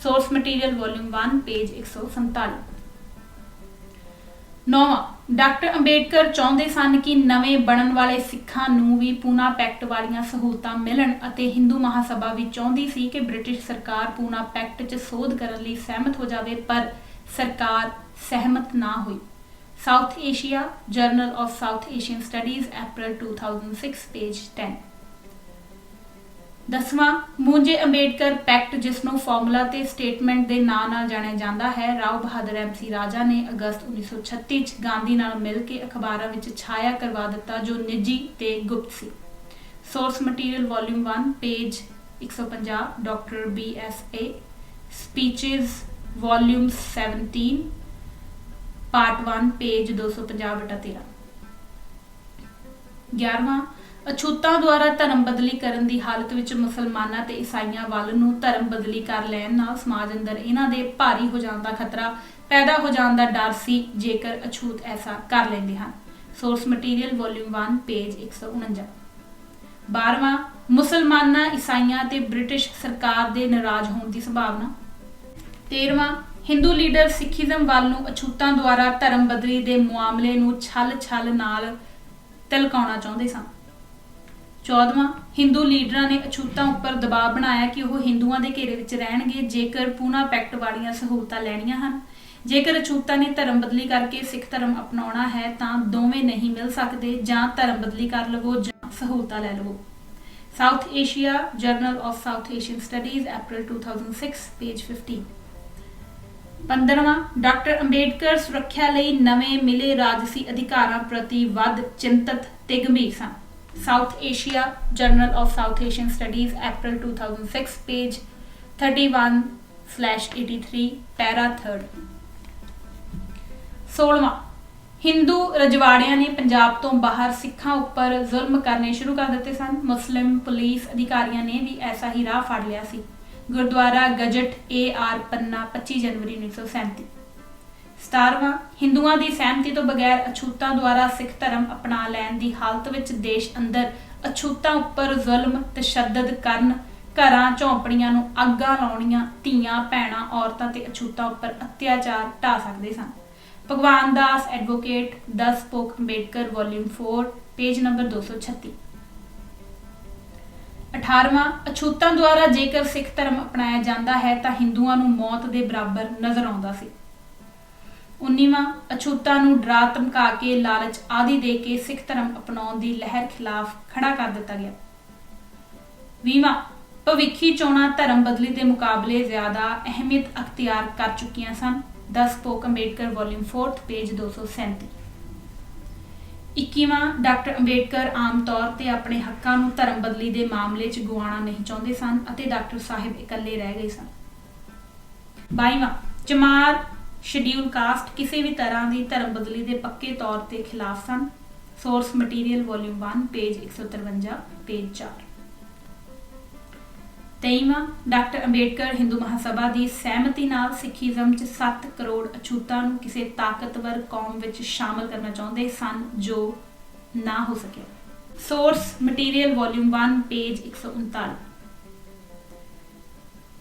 Source material volume 1 page 147। ਨੌਵਾਂ, ਡਾਕਟਰ ਅੰਬੇਡਕਰ ਚਾਹੁੰਦੇ ਸਨ ਕਿ ਨਵੇਂ ਬਣਨ ਵਾਲੇ ਸਿੱਖਾਂ ਨੂੰ ਵੀ ਪੂਨਾ ਪੈਕਟ ਵਾਲੀਆਂ ਸਹੂਲਤਾਂ ਮਿਲਣ ਅਤੇ ਹਿੰਦੂ ਮਹਾਸਭਾ ਵੀ ਚਾਹੁੰਦੀ ਸੀ ਕਿ ਬ੍ਰਿਟਿਸ਼ ਸਰਕਾਰ ਪੂਨਾ ਪੈਕਟ 'ਚ ਸੋਧ ਕਰਨ ਲਈ ਸਹਿਮਤ ਹੋ ਜਾਵੇ, ਪਰ ਸਰਕਾਰ ਸਹਿਮਤ ਨਾ ਹੋਈ। South Asia journal of South Asian studies April 2006 page 10। ਦਸਵਾਂ, ਮੂੰਜੇ ਅੰਬੇਡਕਰ ਪੈਕਟ, ਜਿਸ ਨੂੰ ਫਾਰਮੂਲਾ ਤੇ ਸਟੇਟਮੈਂਟ ਦੇ ਨਾਂ ਨਾਲ ਜਾਣਿਆ ਜਾਂਦਾ ਹੈ, ਰਾਓ ਬਹਾਦਰ MC ਰਾਜਾ ਨੇ ਅਗਸਤ 1936 ਚ ਗਾਂਧੀ ਨਾਲ ਮਿਲ ਕੇ ਅਖਬਾਰਾਂ ਵਿੱਚ ਛਾਇਆ ਕਰਵਾ ਦਿੱਤਾ, ਜੋ ਨਿੱਜੀ ਤੇ ਗੁਪਤ ਸੀ। Source material volume 1 page 150। Doctor BSA speeches volume 17 part 1 page 250/13। 11ਵਾਂ, ਅਛੂਤਾਂ ਦੁਆਰਾ ਧਰਮ ਬਦਲੀ ਕਰਨ ਦੀ ਹਾਲਤ ਵਿੱਚ ਮੁਸਲਮਾਨਾਂ ਤੇ ਈਸਾਈਆਂ ਵੱਲ ਨੂੰ ਧਰਮ ਬਦਲੀ ਕਰ ਲੈਣ ਨਾਲ ਸਮਾਜ ਅੰਦਰ ਇਹਨਾਂ ਦੇ ਭਾਰੀ ਹੋ ਜਾਣ ਦਾ ਖਤਰਾ ਪੈਦਾ ਹੋ ਜਾਣ ਦਾ ਡਰ ਸੀ, ਜੇਕਰ ਅਛੂਤ ਐਸਾ ਕਰ ਲੈਂਦੇ ਹਨ। Source material volume 1 page 149। 12ਵਾਂ, ਮੁਸਲਮਾਨਾਂ, ਈਸਾਈਆਂ ਤੇ ਬ੍ਰਿਟਿਸ਼ ਸਰਕਾਰ ਦੇ ਨਾਰਾਜ਼ ਹੋਣ ਦੀ ਸੰਭਾਵਨਾ। 13ਵਾਂ, ਹਿੰਦੂ ਲੀਡਰ ਸਿੱਖੀਜ਼ਮ ਵੱਲ ਨੂੰ ਅਛੂਤਾਂ ਦੁਆਰਾ ਧਰਮ ਬਦਲੀ ਦੇ ਮੁਆਮਲੇ ਨੂੰ ਛਲ ਨਾਲ ਤਿਲਕਾਉਣਾ ਚਾਹੁੰਦੇ ਸਨ। 14ਵਾਂ, ਹਿੰਦੂ ਲੀਡਰਾਂ ਨੇ ਅਛੂਤਾਂ ਉੱਪਰ ਦਬਾਅ ਬਣਾਇਆ ਕਿ ਉਹ ਹਿੰਦੂਆਂ ਦੇ ਘੇਰੇ ਵਿੱਚ ਰਹਿਣਗੇ ਜੇਕਰ ਪੂਨਾ ਪੈਕਟ ਵਾਲੀਆਂ ਸਹੂਲਤਾਂ ਲੈਣੀਆਂ ਹਨ। ਜੇਕਰ ਅਛੂਤਾਂ ਨੇ ਧਰਮ ਬਦਲੀ ਕਰਕੇ ਸਿੱਖ ਧਰਮ ਅਪਣਾਉਣਾ ਹੈ ਤਾਂ ਦੋਵੇਂ ਨਹੀਂ ਮਿਲ ਸਕਦੇ, ਜਾਂ ਧਰਮ ਬਦਲੀ ਕਰ ਲਵੋ ਜਾਂ ਸਹੂਲਤਾਂ ਲੈ ਲਵੋ। South Asia journal of South Asian studies April 2006 page 15। 15ਵਾਂ, ਡਾਕਟਰ ਅੰਬੇਡਕਰ ਸੁਰੱਖਿਆ ਲਈ ਨਵੇਂ ਮਿਲੇ ਰਾਜਸੀ ਅਧਿਕਾਰਾਂ ਪ੍ਰਤੀ ਵੱਧ ਚਿੰਤਤ ਤੇ ਗੰਭੀਰ ਸਨ। South Asia journal of South Asian studies April 2006 page 31/83 para 3। 16ਵਾਂ, ਹਿੰਦੂ ਰਜਵਾੜਿਆਂ ਨੇ ਪੰਜਾਬ ਤੋਂ ਬਾਹਰ ਸਿੱਖਾਂ ਉੱਪਰ ਜ਼ੁਲਮ ਕਰਨੇ ਸ਼ੁਰੂ ਕਰ ਦਿੱਤੇ ਸਨ। ਮੁਸਲਿਮ ਪੁਲਿਸ ਅਧਿਕਾਰੀਆਂ ਨੇ ਵੀ ਐਸਾ ਹੀ ਰਾਹ ਫੜ ਲਿਆ ਸੀ। ਗੁਰਦੁਆਰਾ ਗਜਟ AR ਪੰਨਾ 25 ਜਨਵਰੀ 1937। 17ਵਾਂ, ਹਿੰਦੂਆਂ ਦੀ ਸਹਿਮਤੀ ਤੋਂ ਬਗੈਰ ਅਛੂਤਾਂ ਦੁਆਰਾ ਸਿੱਖ ਧਰਮ ਅਪਣਾ ਲੈਣ ਦੀ ਹਾਲਤ ਵਿੱਚ ਦੇਸ਼ ਅੰਦਰ ਅਛੂਤਾਂ ਉੱਪਰ ਜ਼ੁਲਮ ਤਸ਼ੱਦਦ ਕਰਨ, ਘਰਾਂ ਝੌਂਪੜੀਆਂ ਨੂੰ ਅੱਗਾਂ ਲਾਉਣੀਆਂ, ਧੀਆਂ ਭੈਣਾਂ ਔਰਤਾਂ ਤੇ ਅਛੂਤਾਂ ਉੱਪਰ ਅਤਿਆਚਾਰ ਢਾ ਸਕਦੇ ਸਨ। Bhagwan Das advocate 10 spoke Ambedkar volume 4 page number 236। 18ਵਾਂ, ਅਛੂਤਾਂ ਦੁਆਰਾ ਜੇਕਰ ਸਿੱਖ ਧਰਮ ਅਪਣਾਇਆ ਜਾਂਦਾ ਹੈ ਤਾਂ ਹਿੰਦੂਆਂ ਨੂੰ ਮੌਤ ਦੇ ਬਰਾਬਰ ਨਜ਼ਰ ਆਉਂਦਾ ਸੀ। 19ਵਾਂ, ਅਛੂਤਾਂ ਨੂੰ ਡਰਾ ਧਮਕਾ ਕੇ ਲਾਲਚ ਆਦਿ ਦੇ ਕੇ ਸਿੱਖ ਧਰਮ ਅਪਣਾਉਣ ਦੀ ਲਹਿਰ ਖਿਲਾਫ ਖੜਾ ਕਰ ਦਿੱਤਾ ਗਿਆ। 20ਵਾਂ, ਭਵਿੱਖੀ ਚੋਣਾਂ ਧਰਮ ਬਦਲੀ ਦੇ ਮੁਕਾਬਲੇ ਜ਼ਿਆਦਾ ਅਹਿਮੀਅਤ ਅਖਤਿਆਰ ਕਰ ਚੁੱਕੀਆਂ ਸਨ। 10 ਸਪੋਕ ਅੰਬੇਡਕਰ ਵੋਲਿਊਮ 4 ਪੇਜ 237। 21ਵਾਂ, ਡਾਕਟਰ ਅੰਬੇਡਕਰ ਆਮ ਤੌਰ ਤੇ ਆਪਣੇ ਹੱਕਾਂ ਨੂੰ ਧਰਮ ਬਦਲੀ ਦੇ ਮਾਮਲੇ 'ਚ ਗੁਆਉਣਾ ਨਹੀਂ ਚਾਹੁੰਦੇ ਸਨ ਅਤੇ ਡਾਕਟਰ ਸਾਹਿਬ ਇਕੱਲੇ ਰਹਿ ਗਏ ਸਨ। 22ਵਾਂ, ਚਮਾਰ शेड्यूल कास्ट किसी भी तरह की धर्म बदली के पक्के तौर पर खिलाफ सन। Source material volume 1 page 153 page 4। 23वां डॉक्टर अंबेडकर हिंदू महासभा की सहमति नाल सिखिज़म च 7 करोड़ अछूतां नूं किसी ताकतवर कौम विच शामिल करना चाहुंदे सन जो ना हो सके। Source material volume 1 page 139।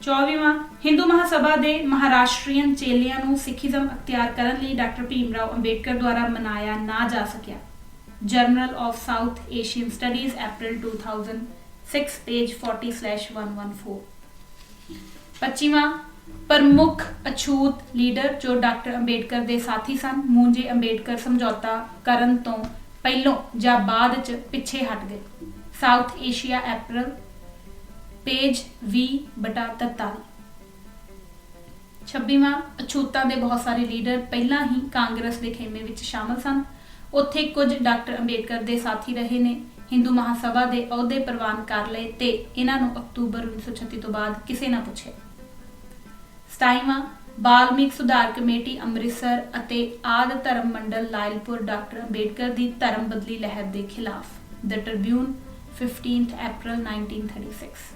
24वां हिंदू महासभा के महाराष्ट्रीयन चेलियां नूं सिखिज़म अख्तियार करन लई डॉक्टर भीमराव अंबेडकर द्वारा मनाया ना जा सकिया। Journal of South Asian studies April 2006 page 40/114। 25वां प्रमुख अछूत लीडर जो डॉक्टर अंबेडकर के साथी सन मुंजे अंबेडकर समझौता करन तो पहलों या बाद च पिछे हट गए। साउथ एशिया अप्रैल पेज 20/43। 26वां अछूतां दे बहुत सारे लीडर पहला ही कांग्रेस के खेमे विच शामिल सन। उत्थे कुछ डॉक्टर अंबेडकर के साथी रहे ने। हिंदू महासभा के अहुदे प्रवान कर लए ते इन्हां नूं अक्तूबर 1936 तो बाद किसी ना पूछे। 27वां बाल्मीक सुधार कमेटी अमृतसर अते आदि धर्म मंडल लायलपुर डॉक्टर अंबेडकर की धर्म बदली लहर के खिलाफ। The Tribune 15 April 1936।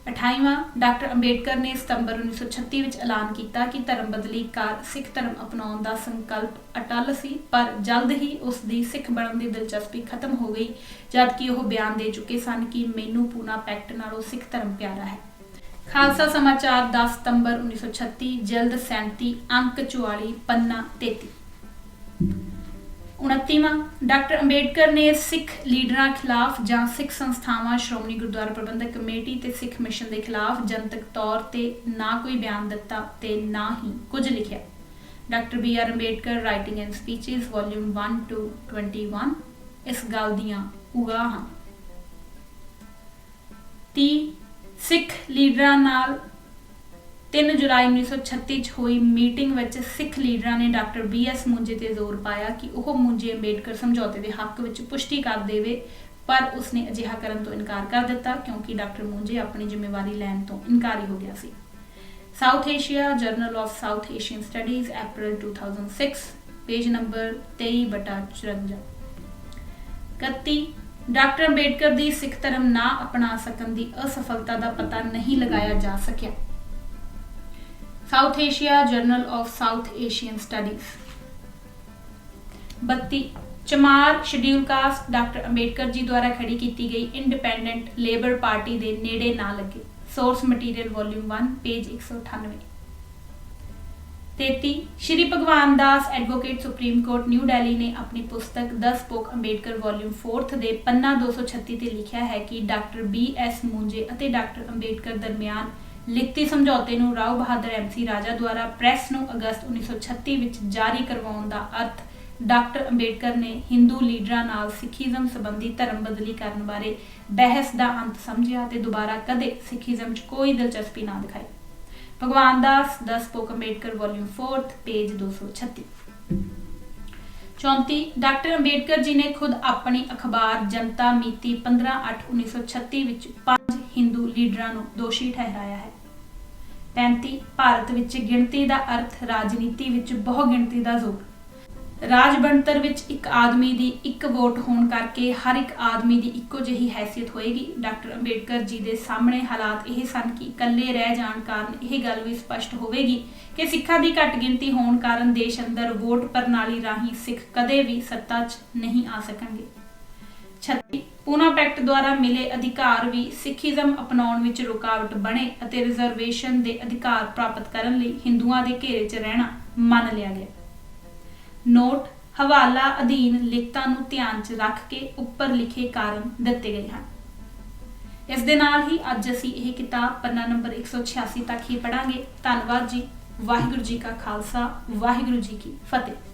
28वां डॉक्टर अंबेडकर ने सितंबर 1936 में ऐलान किया कि धर्म बदली कर सिख धर्म अपनाने का संकल्प अटल सी, पर जल्द ही उसकी सिख बनने की दिलचस्पी खत्म हो गई जबकि वह बयान दे चुके सन कि मैनू पूना पैक्ट नालों सिख धर्म प्यारा है। खालसा समाचार 10 सितंबर 1936 जल्द 37 अंक 44 पन्ना 33। 29वां डॉक्टर अंबेडकर ने सिख लीडरां खिलाफ जां सिख संस्थावां श्रोमणी गुरुद्वारा प्रबंधक कमेटी ते सिख मिशन के खिलाफ जनतक तौर पर ना कोई बयान दिता ते ना ही कुछ लिखिया। Doctor BR Ambedkar writing and speeches volume 1 to 21 इस गल दियां उगाह हन। 30 सिख लीडरां नाल 3 जुलाई 1936 हुई मीटिंग विच सिख लीडरां ने डॉक्टर BS मुंजे ते जोर पाया कि वह मुंजे अंबेडकर समझौते के हक विच पुष्टि कर देवे, पर उसने अजिहा करन तो इनकार कर दिता क्योंकि डॉक्टर मुंजे अपनी जिम्मेवारी लैण तो इनकारी हो गया सी। South Asia journal of South Asian studies April 2006 page number 23/54। 31 doctor Ambedkar की सिख धर्म ना अपना सकन की असफलता का पता नहीं लगाया जा सकिया। South Asia journal of South Asian studies. 32 चमार schedule caste doctor Ambedkar ji द्वारा खड़ी की गई इंडिपेंडेंट लेबर पार्टी के नेड़े ना लगे। Source material volume 1 page 198। 33 Shri Bhagwan Das advocate supreme court new Delhi ने अपनी पुस्तक 10 स्पोक अंबेडकर वॉल्यूम 4 दे पन्ना 236 ते लिखा है कि डॉक्टर BS मुंजे अते डॉक्टर अंबेडकर दरमियान लिखती समझौते नूं राव बहादुर MC राजा द्वारा प्रैस नूं अगस्त 1936 विच जारी करवाउण दा अर्थ डॉक्टर अंबेडकर ने हिंदू लीडरां नाल सिखिज़म संबंधी धर्म बदली करन बारे बहस का अंत समझिया ते दोबारा कदे सिखिज़म च कोई दिलचस्पी ना दिखाई। Bhagwan Das 10 spoke Ambedkar volume 4 page 236। 34 doctor Ambedkar ji ने खुद अपनी अखबार जनता मिति 15/8/1936 विच 5 हिंदू लीडरां नूं दोषी ठहराया है। 35 भारत विच गिणती का अर्थ राजनीति विच बहु गिणती का जोर। राज बनतर विच एक आदमी की एक वोट होने करके हर एक आदमी की इक्को जिही हैसियत होएगी। डॉक्टर अंबेडकर जी के सामने हालात यह सन कि कल्ले रह जाण कारण यह गल भी स्पष्ट होवेगी कि सिखां की घट गिणती होने कारण देश अंदर वोट प्रणाली राही सिख कदे भी सत्ता च नहीं आ सकणगे। 36 पूना पैक्ट द्वारा मिले अधिकार भी सिखिज़म अपनाउण विच रुकावट बने अते रिजर्वेशन के अधिकार प्राप्त करन लई हिंदुआं दे घेरे च रहना मन लिया गया। नोट हवाला अधीन लिखतां नूं ध्यान च रख के उपर लिखे कारण दिते गए हैं। इस दे नाल ही अज असीं यह किताब पन्ना नंबर 186 तक ही पढ़ांगे। धन्नवाद जी। वाहिगुरू जी का खालसा वाहिगुरू जी की फतेह।